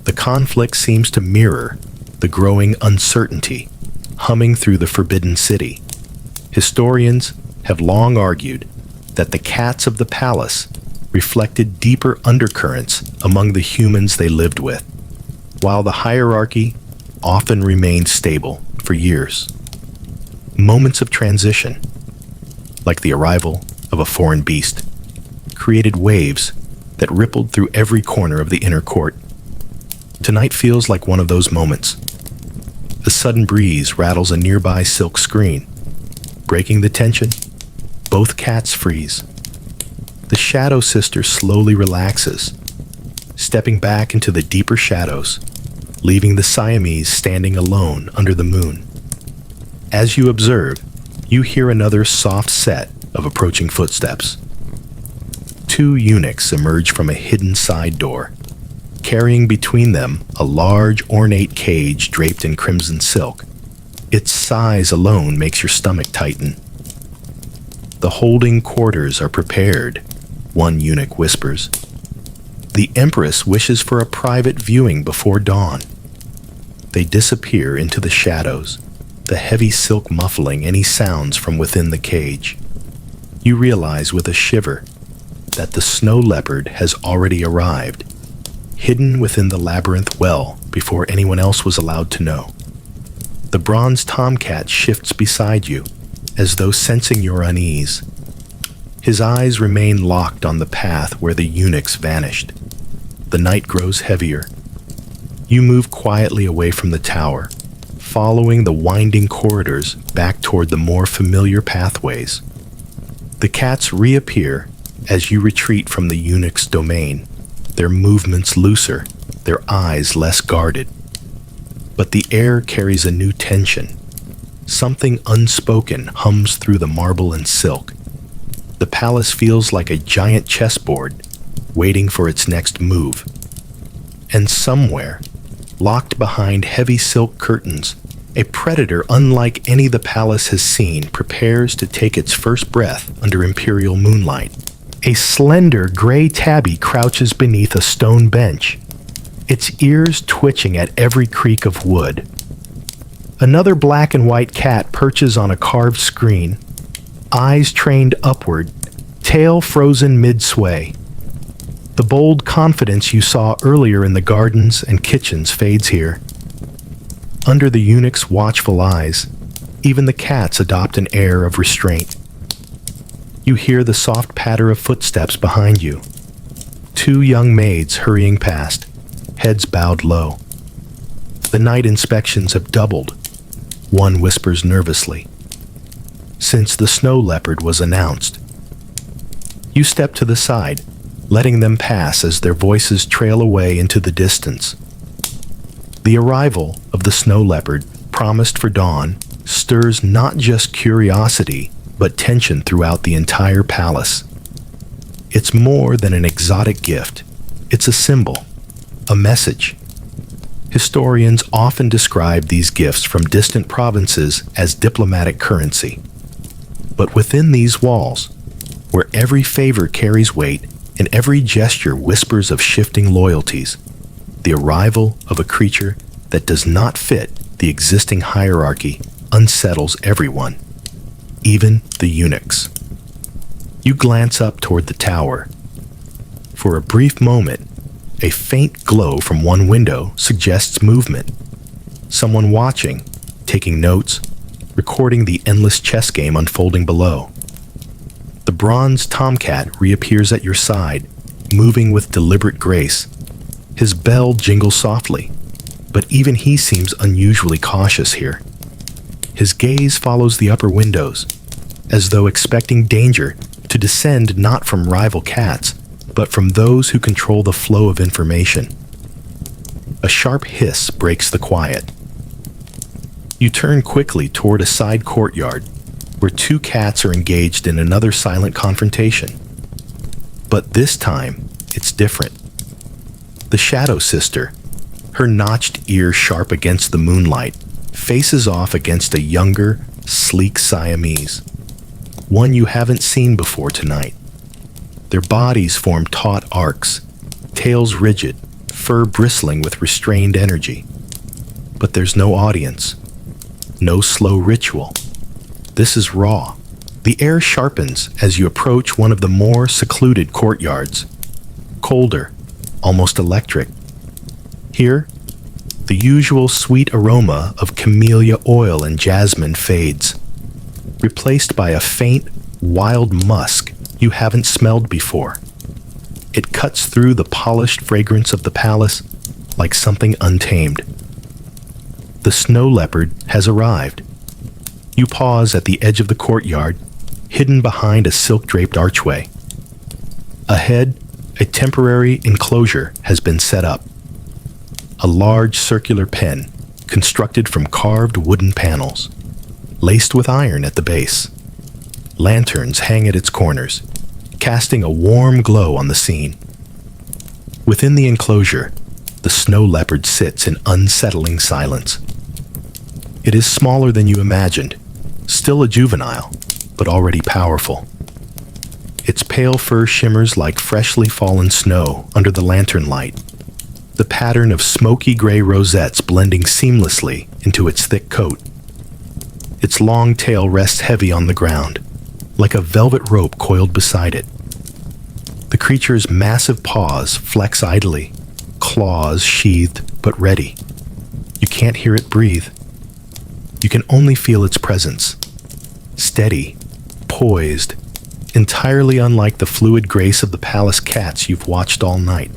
The conflict seems to mirror the growing uncertainty humming through the Forbidden City. Historians have long argued that the cats of the palace reflected deeper undercurrents among the humans they lived with, while the hierarchy often remained stable for years. Moments of transition, like the arrival of a foreign beast, created waves that rippled through every corner of the inner court. Tonight feels like one of those moments. A sudden breeze rattles a nearby silk screen. Breaking the tension, both cats freeze. The shadow sister slowly relaxes, stepping back into the deeper shadows, leaving the Siamese standing alone under the moon. As you observe, you hear another soft set of approaching footsteps. Two eunuchs emerge from a hidden side door, carrying between them a large, ornate cage draped in crimson silk. Its size alone makes your stomach tighten. The holding quarters are prepared, one eunuch whispers. The Empress wishes for a private viewing before dawn. They disappear into the shadows, the heavy silk muffling any sounds from within the cage. You realize with a shiver that the snow leopard has already arrived, hidden within the labyrinth well before anyone else was allowed to know. The bronze tomcat shifts beside you, as though sensing your unease. His eyes remain locked on the path where the eunuchs vanished. The night grows heavier. You move quietly away from the tower, following the winding corridors back toward the more familiar pathways. The cats reappear as you retreat from the eunuch's domain, their movements looser, their eyes less guarded. But the air carries a new tension. Something unspoken hums through the marble and silk. The palace feels like a giant chessboard, waiting for its next move. And somewhere, locked behind heavy silk curtains, a predator unlike any the palace has seen prepares to take its first breath under imperial moonlight. A slender gray tabby crouches beneath a stone bench, its ears twitching at every creak of wood. Another black and white cat perches on a carved screen, eyes trained upward, tail frozen mid-sway. The bold confidence you saw earlier in the gardens and kitchens fades here. Under the eunuch's watchful eyes, even the cats adopt an air of restraint. You hear the soft patter of footsteps behind you. Two young maids hurrying past, heads bowed low. The night inspections have doubled. One whispers nervously. Since the snow leopard was announced. You step to the side, letting them pass as their voices trail away into the distance. The arrival of the snow leopard, promised for dawn, stirs not just curiosity, but tension throughout the entire palace. It's more than an exotic gift. It's a symbol, a message. Historians often describe these gifts from distant provinces as diplomatic currency. But within these walls, where every favor carries weight and every gesture whispers of shifting loyalties. The arrival of a creature that does not fit the existing hierarchy unsettles everyone, even the eunuchs. You glance up toward the tower. For a brief moment, a faint glow from one window suggests movement. Someone watching, taking notes, recording the endless chess game unfolding below. The bronze tomcat reappears at your side, moving with deliberate grace. His bell jingles softly, but even he seems unusually cautious here. His gaze follows the upper windows, as though expecting danger to descend not from rival cats, but from those who control the flow of information. A sharp hiss breaks the quiet. You turn quickly toward a side courtyard, where two cats are engaged in another silent confrontation. But this time, it's different. The Shadow Sister, her notched ear sharp against the moonlight, faces off against a younger, sleek Siamese, one you haven't seen before tonight. Their bodies form taut arcs, tails rigid, fur bristling with restrained energy. But there's no audience, no slow ritual. This is raw. The air sharpens as you approach one of the more secluded courtyards. Colder, almost electric. Here, the usual sweet aroma of camellia oil and jasmine fades, replaced by a faint, wild musk you haven't smelled before. It cuts through the polished fragrance of the palace like something untamed. The snow leopard has arrived. You pause at the edge of the courtyard, hidden behind a silk-draped archway. Ahead, a temporary enclosure has been set up. A large circular pen, constructed from carved wooden panels, laced with iron at the base. Lanterns hang at its corners, casting a warm glow on the scene. Within the enclosure, the snow leopard sits in unsettling silence. It is smaller than you imagined, still a juvenile, but already powerful. Its pale fur shimmers like freshly fallen snow under the lantern light, the pattern of smoky gray rosettes blending seamlessly into its thick coat. Its long tail rests heavy on the ground, like a velvet rope coiled beside it. The creature's massive paws flex idly, claws sheathed but ready. You can't hear it breathe. You can only feel its presence. Steady, poised, entirely unlike the fluid grace of the palace cats you've watched all night.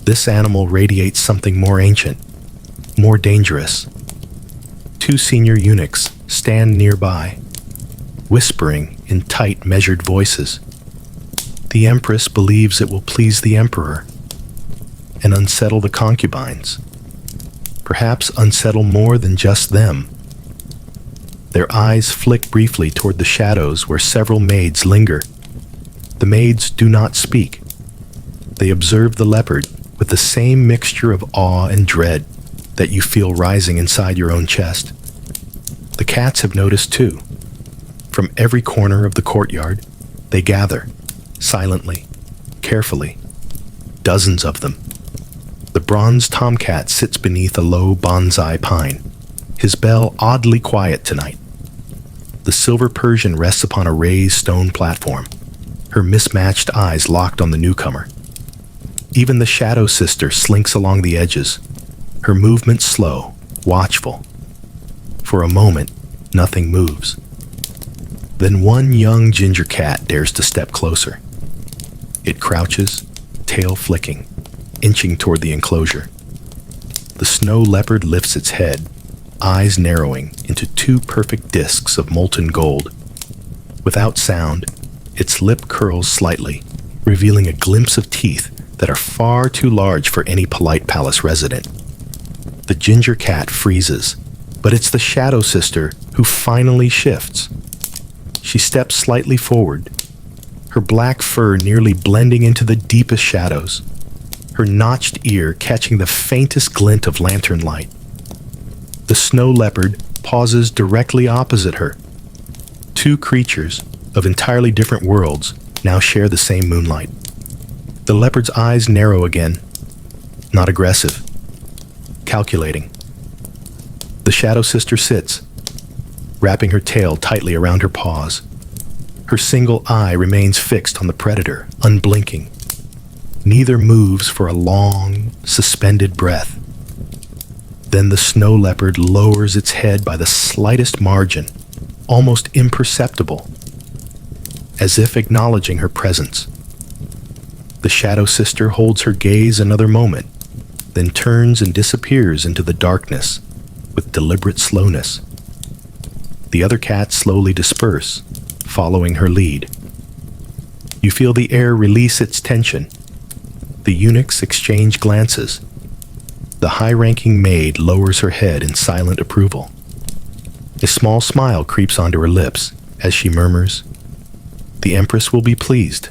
This animal radiates something more ancient, more dangerous. Two senior eunuchs stand nearby, whispering in tight, measured voices. The Empress believes it will please the Emperor and unsettle the concubines. Perhaps unsettle more than just them. Their eyes flick briefly toward the shadows where several maids linger. The maids do not speak. They observe the leopard with the same mixture of awe and dread that you feel rising inside your own chest. The cats have noticed too. From every corner of the courtyard, they gather, silently, carefully, dozens of them. The bronze tomcat sits beneath a low bonsai pine, his bell oddly quiet tonight. The silver Persian rests upon a raised stone platform, her mismatched eyes locked on the newcomer. Even the Shadow Sister slinks along the edges, her movements slow, watchful. For a moment, nothing moves. Then one young ginger cat dares to step closer. It crouches, tail flicking, inching toward the enclosure. The snow leopard lifts its head, eyes narrowing into two perfect discs of molten gold. Without sound, its lip curls slightly, revealing a glimpse of teeth that are far too large for any polite palace resident. The ginger cat freezes, but it's the Shadow Sister who finally shifts. She steps slightly forward, her black fur nearly blending into the deepest shadows, her notched ear catching the faintest glint of lantern light. The snow leopard pauses directly opposite her. Two creatures, of entirely different worlds, now share the same moonlight. The leopard's eyes narrow again, not aggressive, calculating. The shadow sister sits, wrapping her tail tightly around her paws. Her single eye remains fixed on the predator, unblinking. Neither moves for a long, suspended breath. Then the snow leopard lowers its head by the slightest margin, almost imperceptible, as if acknowledging her presence. The shadow sister holds her gaze another moment, then turns and disappears into the darkness with deliberate slowness. The other cats slowly disperse, following her lead. You feel the air release its tension. The eunuchs exchange glances. The high-ranking maid lowers her head in silent approval. A small smile creeps onto her lips as she murmurs, "The Empress will be pleased."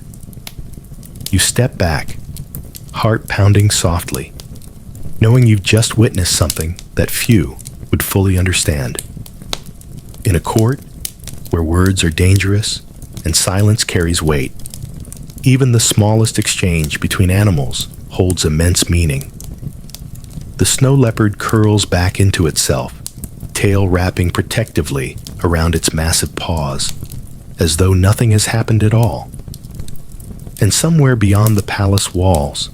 You step back, heart pounding softly, knowing you've just witnessed something that few would fully understand. In a court where words are dangerous and silence carries weight, even the smallest exchange between animals holds immense meaning. The snow leopard curls back into itself, tail wrapping protectively around its massive paws, as though nothing has happened at all. And somewhere beyond the palace walls,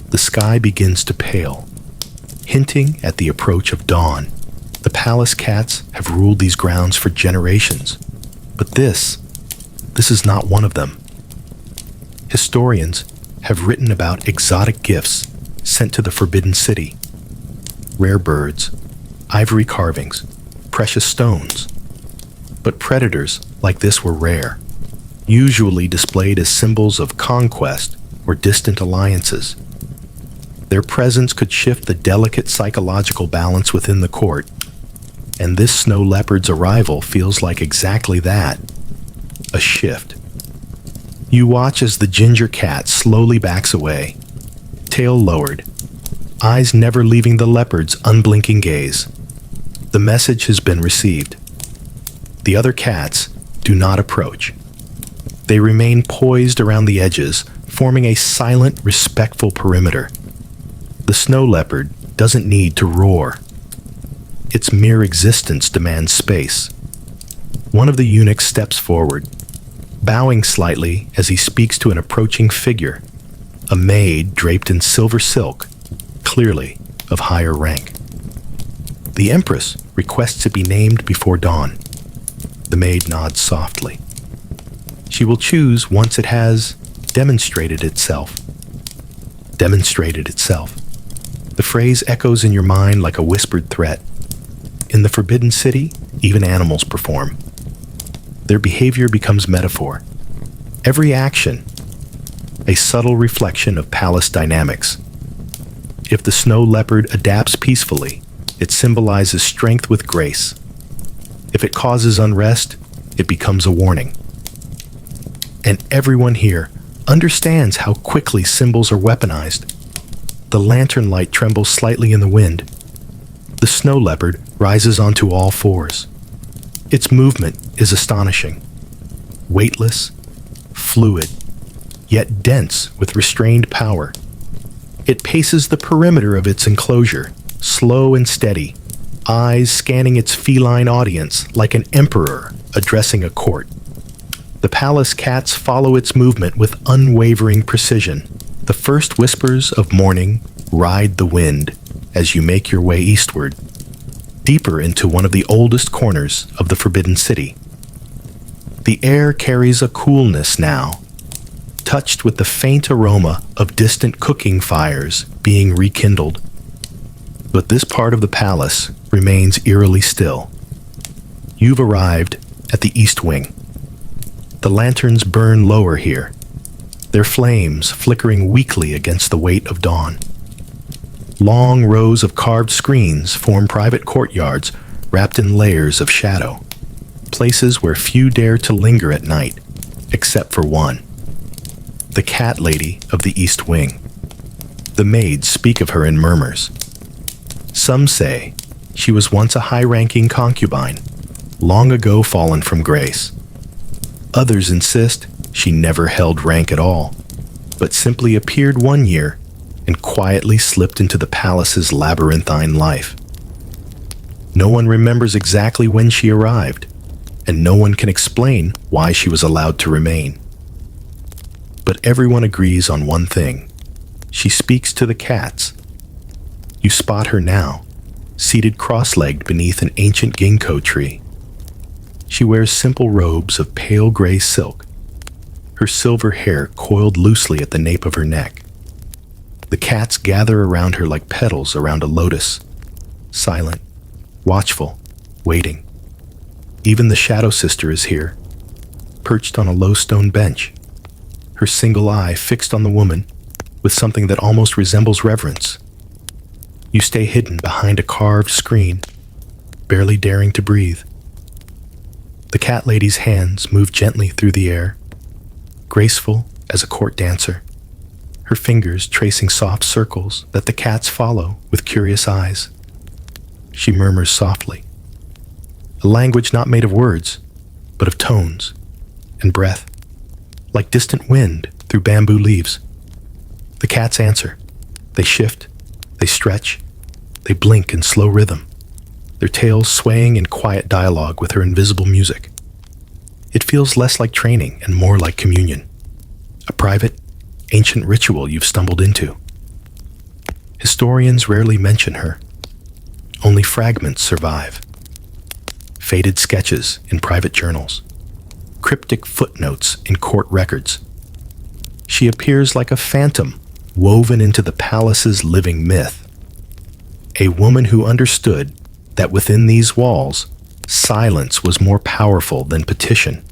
the sky begins to pale, hinting at the approach of dawn. The palace cats have ruled these grounds for generations, but this is not one of them. Historians have written about exotic gifts sent to the Forbidden City. Rare birds, ivory carvings, precious stones. But predators like this were rare, usually displayed as symbols of conquest or distant alliances. Their presence could shift the delicate psychological balance within the court, and this snow leopard's arrival feels like exactly that, a shift. You watch as the ginger cat slowly backs away, tail lowered, eyes never leaving the leopard's unblinking gaze. The message has been received. The other cats do not approach. They remain poised around the edges, forming a silent, respectful perimeter. The snow leopard doesn't need to roar. Its mere existence demands space. One of the eunuchs steps forward, bowing slightly as he speaks to an approaching figure, a maid draped in silver silk, clearly of higher rank. The Empress requests it be named before dawn. The maid nods softly. She will choose once it has demonstrated itself. Demonstrated itself. The phrase echoes in your mind like a whispered threat. In the Forbidden City, even animals perform. Their behavior becomes metaphor. Every action, a subtle reflection of palace dynamics. If the snow leopard adapts peacefully, it symbolizes strength with grace. If it causes unrest, it becomes a warning. And everyone here understands how quickly symbols are weaponized. The lantern light trembles slightly in the wind. The snow leopard rises onto all fours. Its movement is astonishing. Weightless, fluid, yet dense with restrained power. It paces the perimeter of its enclosure, slow and steady, eyes scanning its feline audience like an emperor addressing a court. The palace cats follow its movement with unwavering precision. The first whispers of morning ride the wind as you make your way eastward, deeper into one of the oldest corners of the Forbidden City. The air carries a coolness now, touched with the faint aroma of distant cooking fires being rekindled. But this part of the palace remains eerily still. You've arrived at the East Wing. The lanterns burn lower here, their flames flickering weakly against the weight of dawn. Long rows of carved screens form private courtyards wrapped in layers of shadow, places where few dare to linger at night, except for one, the cat lady of the East Wing. The maids speak of her in murmurs. Some say she was once a high-ranking concubine, long ago fallen from grace. Others insist she never held rank at all, but simply appeared one year and quietly slipped into the palace's labyrinthine life. No one remembers exactly when she arrived, and no one can explain why she was allowed to remain. But everyone agrees on one thing. She speaks to the cats. You spot her now, seated cross-legged beneath an ancient ginkgo tree. She wears simple robes of pale gray silk, her silver hair coiled loosely at the nape of her neck. The cats gather around her like petals around a lotus, silent, watchful, waiting. Even the shadow sister is here, perched on a low stone bench, her single eye fixed on the woman with something that almost resembles reverence. You stay hidden behind a carved screen, barely daring to breathe. The cat lady's hands move gently through the air, graceful as a court dancer, her fingers tracing soft circles that the cats follow with curious eyes. She murmurs softly, a language not made of words, but of tones and breath, like distant wind through bamboo leaves. The cats answer. They shift, they stretch, they blink in slow rhythm, their tails swaying in quiet dialogue with her invisible music. It feels less like training and more like communion, a private, ancient ritual you've stumbled into. Historians rarely mention her. Only fragments survive. Faded sketches in private journals, cryptic footnotes in court records. She appears like a phantom woven into the palace's living myth. A woman who understood that within these walls, silence was more powerful than petition.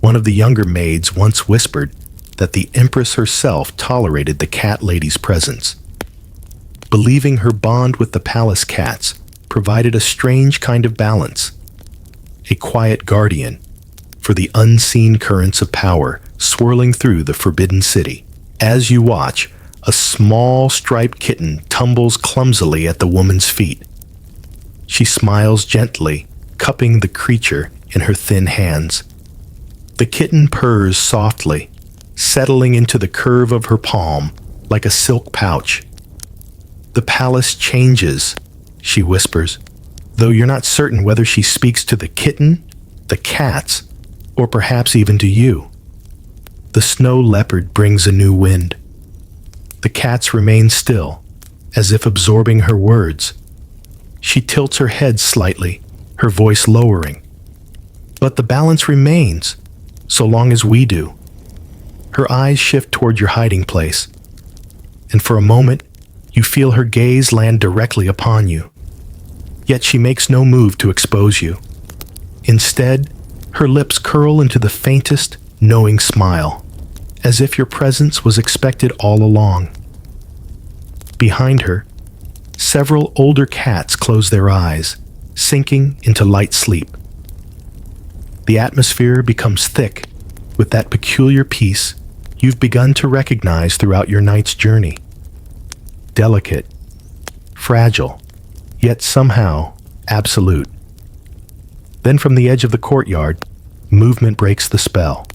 One of the younger maids once whispered that the Empress herself tolerated the cat lady's presence, believing her bond with the palace cats provided a strange kind of balance, a quiet guardian for the unseen currents of power swirling through the forbidden city. As you watch, a small striped kitten tumbles clumsily at the woman's feet. She smiles gently, cupping the creature in her thin hands. The kitten purrs softly, settling into the curve of her palm like a silk pouch. "The palace changes," she whispers, though you're not certain whether she speaks to the kitten, the cats, or perhaps even to you. The snow leopard brings a new wind. The cats remain still, as if absorbing her words. She tilts her head slightly, her voice lowering. But the balance remains, so long as we do. Her eyes shift toward your hiding place, and for a moment, you feel her gaze land directly upon you. Yet she makes no move to expose you. Instead, her lips curl into the faintest, knowing smile, as if your presence was expected all along. Behind her, several older cats close their eyes, sinking into light sleep. The atmosphere becomes thick with that peculiar peace you've begun to recognize throughout your night's journey. Delicate, fragile, yet somehow absolute. Then from the edge of the courtyard, movement breaks the spell.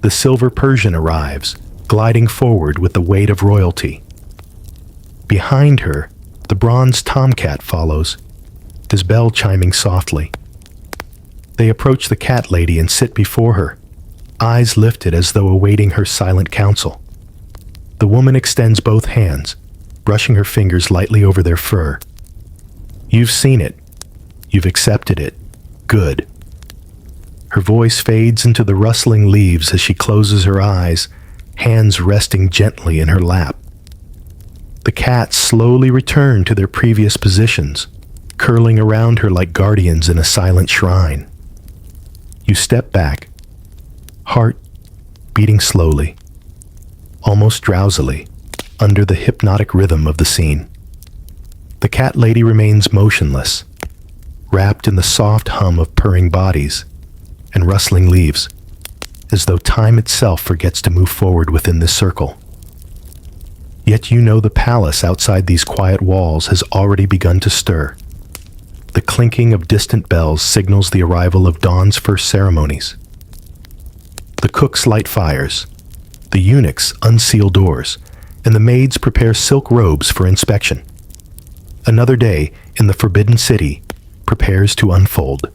The silver Persian arrives, gliding forward with the weight of royalty. Behind her, the bronze tomcat follows, his bell chiming softly. They approach the cat lady and sit before her, eyes lifted as though awaiting her silent counsel. The woman extends both hands, brushing her fingers lightly over their fur. You've seen it. You've accepted it. Good. Her voice fades into the rustling leaves as she closes her eyes, hands resting gently in her lap. The cats slowly return to their previous positions, curling around her like guardians in a silent shrine. You step back, heart beating slowly, almost drowsily, under the hypnotic rhythm of the scene. The cat lady remains motionless, wrapped in the soft hum of purring bodies and rustling leaves, as though time itself forgets to move forward within this circle. Yet you know the palace outside these quiet walls has already begun to stir. The clinking of distant bells signals the arrival of dawn's first ceremonies. The cooks light fires, the eunuchs unseal doors, and the maids prepare silk robes for inspection. Another day in the Forbidden City prepares to unfold,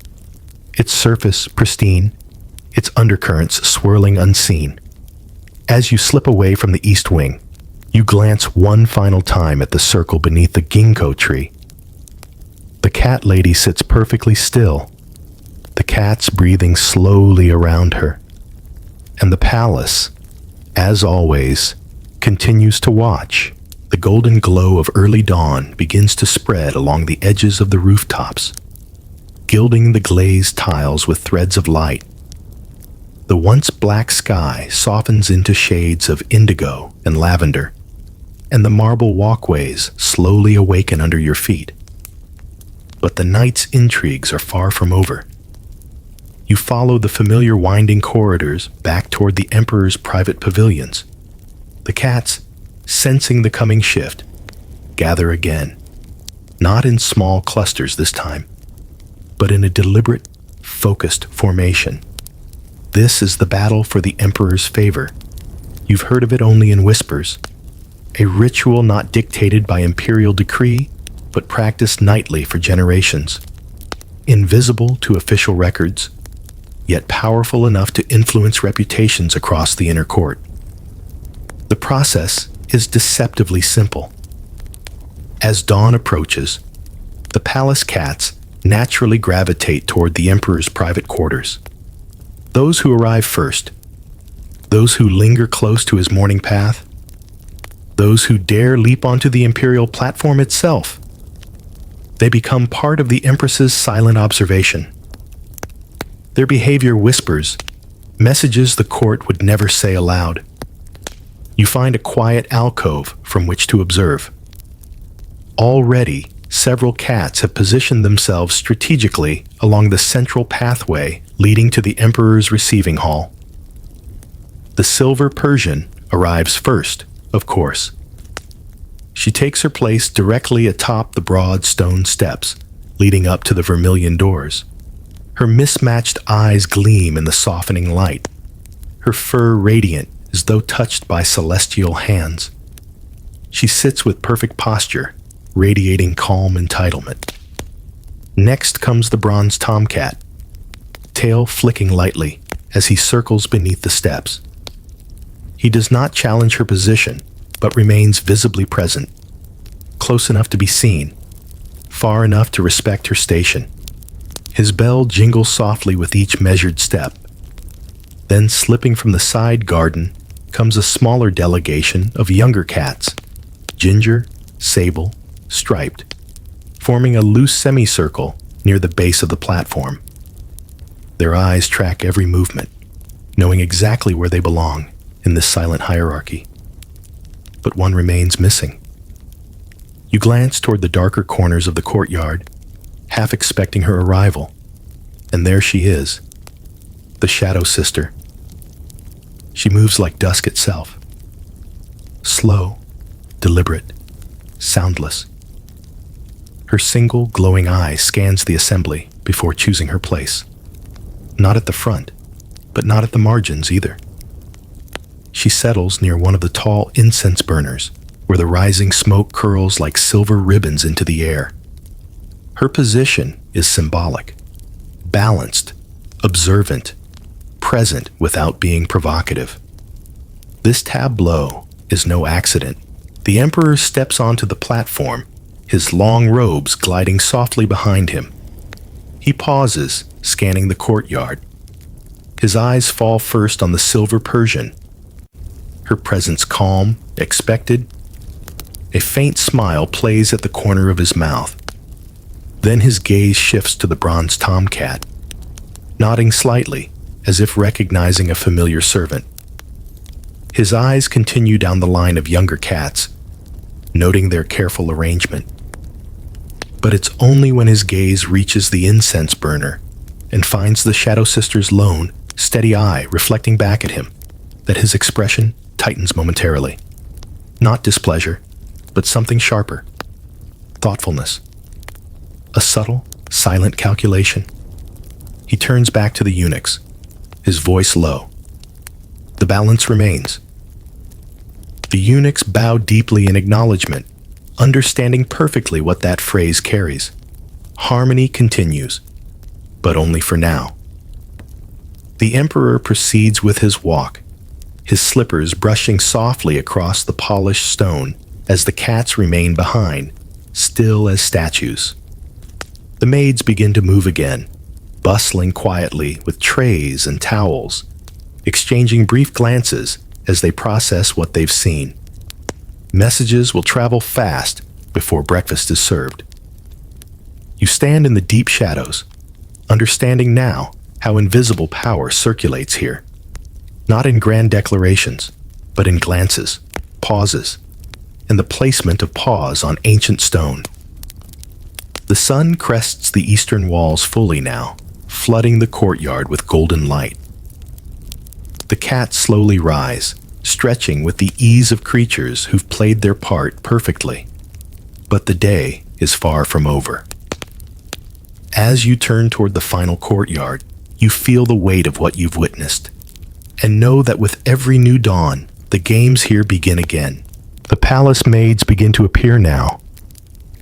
its surface pristine, its undercurrents swirling unseen. As you slip away from the east wing, you glance one final time at the circle beneath the ginkgo tree. The cat lady sits perfectly still, the cats breathing slowly around her, and the palace, as always, continues to watch. The golden glow of early dawn begins to spread along the edges of the rooftops, gilding the glazed tiles with threads of light. The once black sky softens into shades of indigo and lavender, and the marble walkways slowly awaken under your feet. But the night's intrigues are far from over. You follow the familiar winding corridors back toward the Emperor's private pavilions. The cats, sensing the coming shift, gather again, not in small clusters this time, but in a deliberate, focused formation. This is the battle for the Emperor's favor. You've heard of it only in whispers, a ritual not dictated by imperial decree, but practiced nightly for generations. Invisible to official records, yet powerful enough to influence reputations across the inner court. The process is deceptively simple. As dawn approaches, the palace cats naturally gravitate toward the Emperor's private quarters. Those who arrive first, those who linger close to his morning path, those who dare leap onto the imperial platform itself. They become part of the Empress's silent observation. Their behavior whispers messages the court would never say aloud. You find a quiet alcove from which to observe. Already, several cats have positioned themselves strategically along the central pathway leading to the Emperor's receiving hall. The silver Persian arrives first, of course. She takes her place directly atop the broad stone steps leading up to the vermilion doors. Her mismatched eyes gleam in the softening light, her fur radiant as though touched by celestial hands. She sits with perfect posture, radiating calm entitlement. Next comes the bronze tomcat, tail flicking lightly as he circles beneath the steps. He does not challenge her position, but remains visibly present, close enough to be seen, far enough to respect her station. His bell jingles softly with each measured step. Then, slipping from the side garden, comes a smaller delegation of younger cats, ginger, sable, striped, forming a loose semicircle near the base of the platform. Their eyes track every movement, knowing exactly where they belong in this silent hierarchy. But one remains missing. You glance toward the darker corners of the courtyard, half expecting her arrival, and there she is, the Shadow Sister. She moves like dusk itself, slow, deliberate, soundless. Her single glowing eye scans the assembly before choosing her place. Not at the front, but not at the margins either. She settles near one of the tall incense burners, where the rising smoke curls like silver ribbons into the air. Her position is symbolic, balanced, observant, present without being provocative. This tableau is no accident. The Emperor steps onto the platform, his long robes gliding softly behind him. He pauses, scanning the courtyard. His eyes fall first on the silver Persian, her presence calm, expected. A faint smile plays at the corner of his mouth. Then his gaze shifts to the bronze tomcat, nodding slightly, as if recognizing a familiar servant. His eyes continue down the line of younger cats, noting their careful arrangement. But it's only when his gaze reaches the incense burner and finds the Shadow Sister's lone, steady eye reflecting back at him that his expression tightens momentarily. Not displeasure, but something sharper. Thoughtfulness. A subtle, silent calculation. He turns back to the eunuchs, his voice low. the balance remains. The eunuchs bow deeply in acknowledgement, understanding perfectly what that phrase carries. Harmony continues, but only for now. The emperor proceeds with his walk, his slippers brushing softly across the polished stone as the cats remain behind, still as statues. The maids begin to move again, bustling quietly with trays and towels, exchanging brief glances as they process what they've seen. Messages will travel fast before breakfast is served. You stand in the deep shadows, understanding now how invisible power circulates here. Not in grand declarations, but in glances, pauses, and the placement of paws on ancient stone. The sun crests the eastern walls fully now, flooding the courtyard with golden light. The cats slowly rise, stretching with the ease of creatures who've played their part perfectly. But the day is far from over. As you turn toward the final courtyard, you feel the weight of what you've witnessed, and know that with every new dawn, the games here begin again. The palace maids begin to appear now,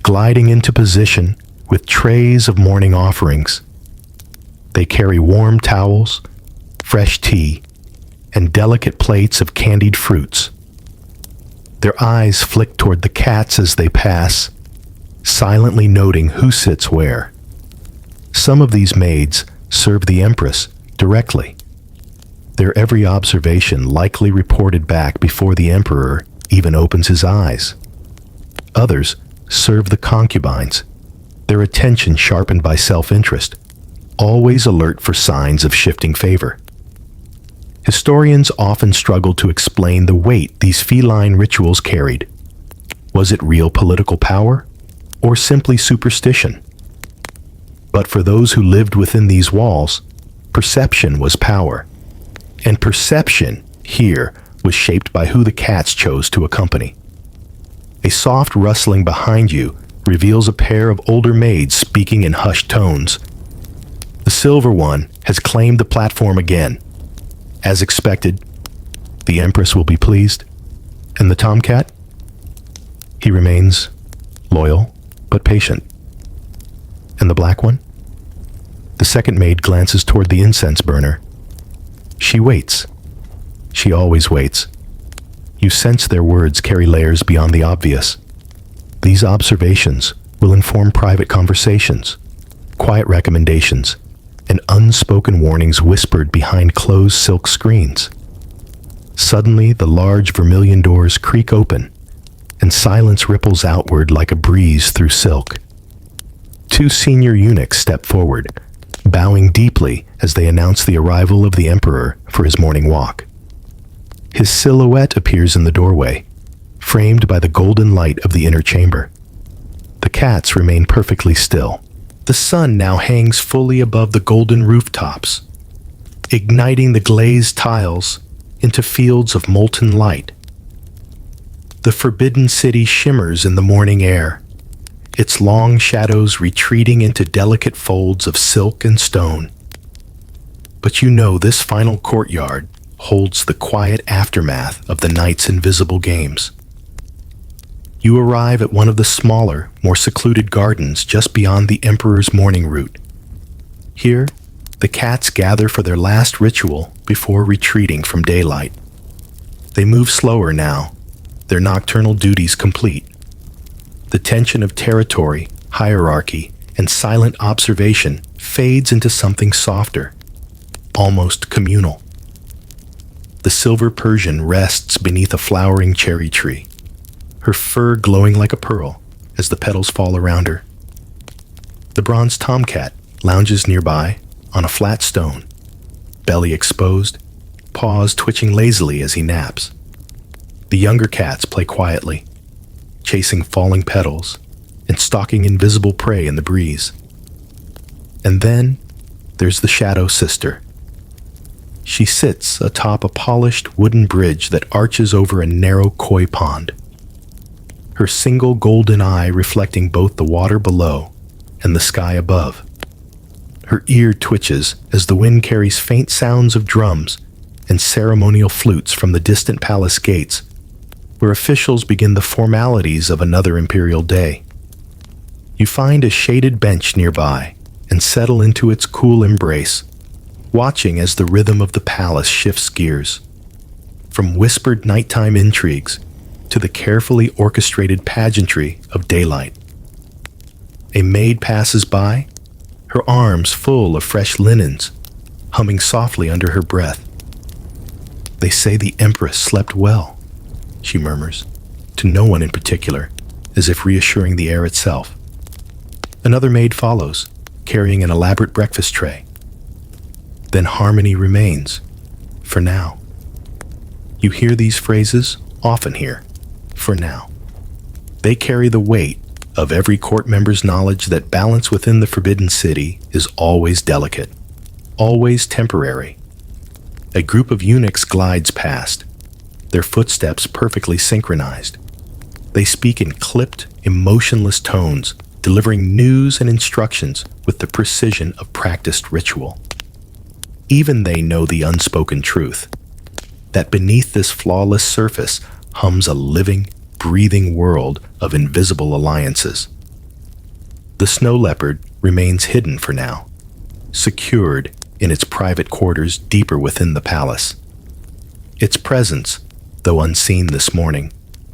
gliding into position with trays of morning offerings. They carry warm towels, fresh tea, and delicate plates of candied fruits. Their eyes flick toward the cats as they pass, silently noting who sits where. Some of these maids serve the Empress directly, their every observation likely reported back before the emperor even opens his eyes. Others serve the concubines, their attention sharpened by self-interest, always alert for signs of shifting favor. Historians often struggle to explain the weight these feline rituals carried. Was it real political power, or simply superstition? But for those who lived within these walls, perception was power. And perception, here, was shaped by who the cats chose to accompany. A soft rustling behind you reveals a pair of older maids speaking in hushed tones. The silver one has claimed the platform again. As expected, the Empress will be pleased. And the tomcat? He remains loyal, but patient. And the black one? The second maid glances toward the incense burner. She waits. She always waits. You sense their words carry layers beyond the obvious. These observations will inform private conversations, quiet recommendations, and unspoken warnings whispered behind closed silk screens. Suddenly, the large vermilion doors creak open, and silence ripples outward like a breeze through silk. Two senior eunuchs step forward, bowing deeply as they announce the arrival of the emperor for his morning walk. His silhouette appears in the doorway, framed by the golden light of the inner chamber. The cats remain perfectly still. The sun now hangs fully above the golden rooftops, igniting the glazed tiles into fields of molten light. The forbidden city shimmers in the morning air, its long shadows retreating into delicate folds of silk and stone. But you know this final courtyard holds the quiet aftermath of the night's invisible games. You arrive at one of the smaller, more secluded gardens just beyond the emperor's morning route. Here, the cats gather for their last ritual before retreating from daylight. They move slower now, their nocturnal duties complete. The tension of territory, hierarchy, and silent observation fades into something softer, almost communal. The silver Persian rests beneath a flowering cherry tree, her fur glowing like a pearl as the petals fall around her. The bronze tomcat lounges nearby on a flat stone, belly exposed, paws twitching lazily as he naps. The younger cats play quietly, chasing falling petals and stalking invisible prey in the breeze. And then there's the shadow sister. She sits atop a polished wooden bridge that arches over a narrow koi pond, her single golden eye reflecting both the water below and the sky above. Her ear twitches as the wind carries faint sounds of drums and ceremonial flutes from the distant palace gates, where officials begin the formalities of another imperial day. You find a shaded bench nearby and settle into its cool embrace, watching as the rhythm of the palace shifts gears, from whispered nighttime intrigues to the carefully orchestrated pageantry of daylight. A maid passes by, her arms full of fresh linens, humming softly under her breath. "They say the Empress slept well," she murmurs, to no one in particular, as if reassuring the air itself. Another maid follows, carrying an elaborate breakfast tray. Then harmony remains, for now. You hear these phrases often here, for now. They carry the weight of every court member's knowledge that balance within the Forbidden City is always delicate, always temporary. A group of eunuchs glides past, their footsteps perfectly synchronized. They speak in clipped, emotionless tones, delivering news and instructions with the precision of practiced ritual. Even they know the unspoken truth, that beneath this flawless surface hums a living, breathing world of invisible alliances. The snow leopard remains hidden for now, secured in its private quarters deeper within the palace. Its presence, though unseen this morning,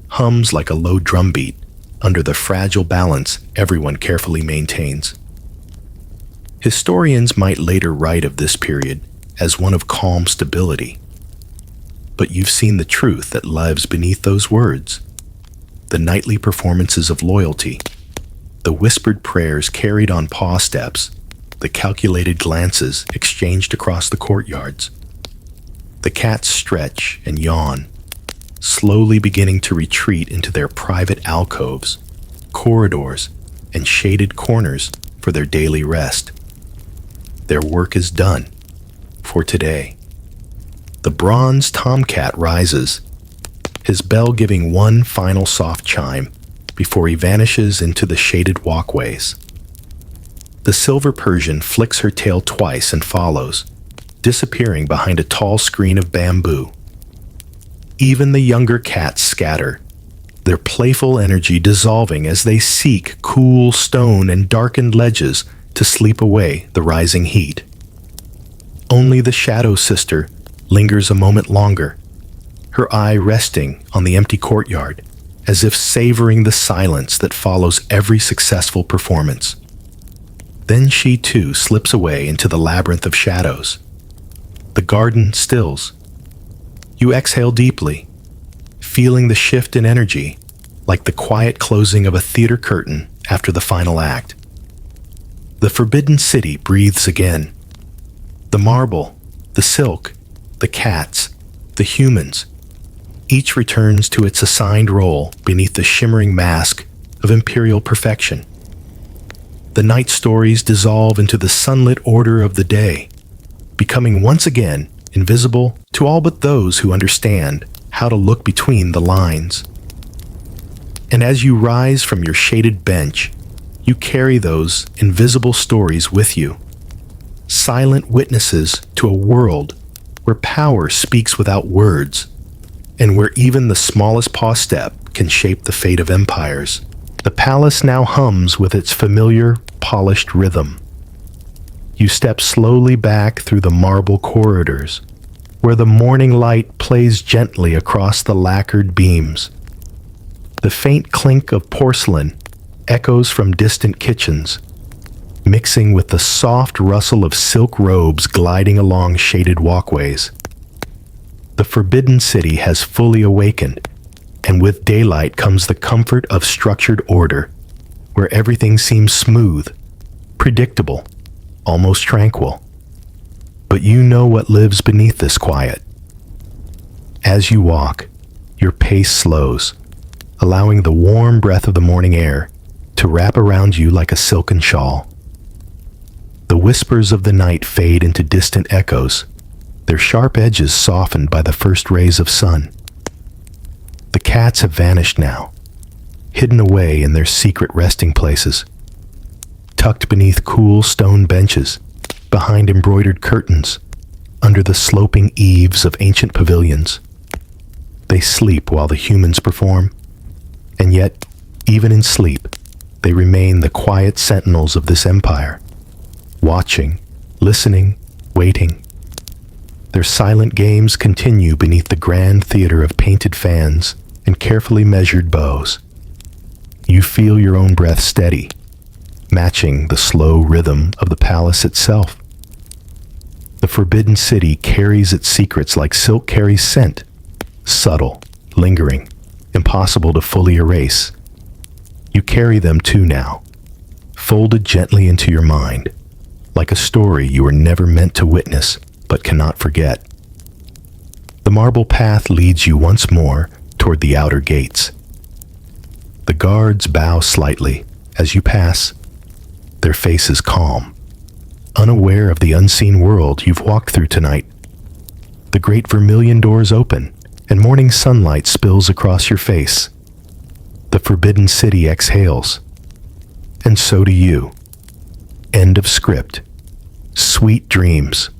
hums like a low drumbeat under the fragile balance everyone carefully maintains. Historians might later write of this period as one of calm stability. But you've seen the truth that lives beneath those words. The nightly performances of loyalty, the whispered prayers carried on paw steps, the calculated glances exchanged across the courtyards. The cats stretch and yawn, slowly beginning to retreat into their private alcoves, corridors, and shaded corners for their daily rest. Their work is done for today. The bronze tomcat rises, his bell giving one final soft chime before he vanishes into the shaded walkways. The silver Persian flicks her tail twice and follows, disappearing behind a tall screen of bamboo. Even the younger cats scatter, their playful energy dissolving as they seek cool stone and darkened ledges to sleep away the rising heat. Only the shadow sister lingers a moment longer, her eye resting on the empty courtyard, as if savoring the silence that follows every successful performance. Then she too slips away into the labyrinth of shadows. The garden stills. You exhale deeply, feeling the shift in energy, like the quiet closing of a theater curtain after the final act. The Forbidden City breathes again. The marble, the silk, the cats, the humans, each returns to its assigned role beneath the shimmering mask of imperial perfection. The night stories dissolve into the sunlit order of the day, becoming once again invisible to all but those who understand how to look between the lines. And as you rise from your shaded bench, you carry those invisible stories with you, silent witnesses to a world where power speaks without words, and where even the smallest paw step can shape the fate of empires. The palace now hums with its familiar, polished rhythm. You step slowly back through the marble corridors, where the morning light plays gently across the lacquered beams. The faint clink of porcelain echoes from distant kitchens, mixing with the soft rustle of silk robes gliding along shaded walkways. The Forbidden City has fully awakened, and with daylight comes the comfort of structured order, where everything seems smooth, predictable, almost tranquil. But you know what lives beneath this quiet. As you walk, your pace slows, allowing the warm breath of the morning air to wrap around you like a silken shawl. The whispers of the night fade into distant echoes, their sharp edges softened by the first rays of sun. The cats have vanished now, hidden away in their secret resting places, tucked beneath cool stone benches, behind embroidered curtains, under the sloping eaves of ancient pavilions. They sleep while the humans perform, and yet, even in sleep, they remain the quiet sentinels of this empire, watching, listening, waiting. Their silent games continue beneath the grand theater of painted fans and carefully measured bows. You feel your own breath steady, matching the slow rhythm of the palace itself. The Forbidden City carries its secrets like silk carries scent, subtle, lingering, impossible to fully erase. You carry them too now, folded gently into your mind, like a story you were never meant to witness but cannot forget. The marble path leads you once more toward the outer gates. The guards bow slightly as you pass, their faces calm, unaware of the unseen world you've walked through tonight. The great vermilion doors open, and morning sunlight spills across your face. The Forbidden City exhales, and so do you. End of script. Sweet dreams.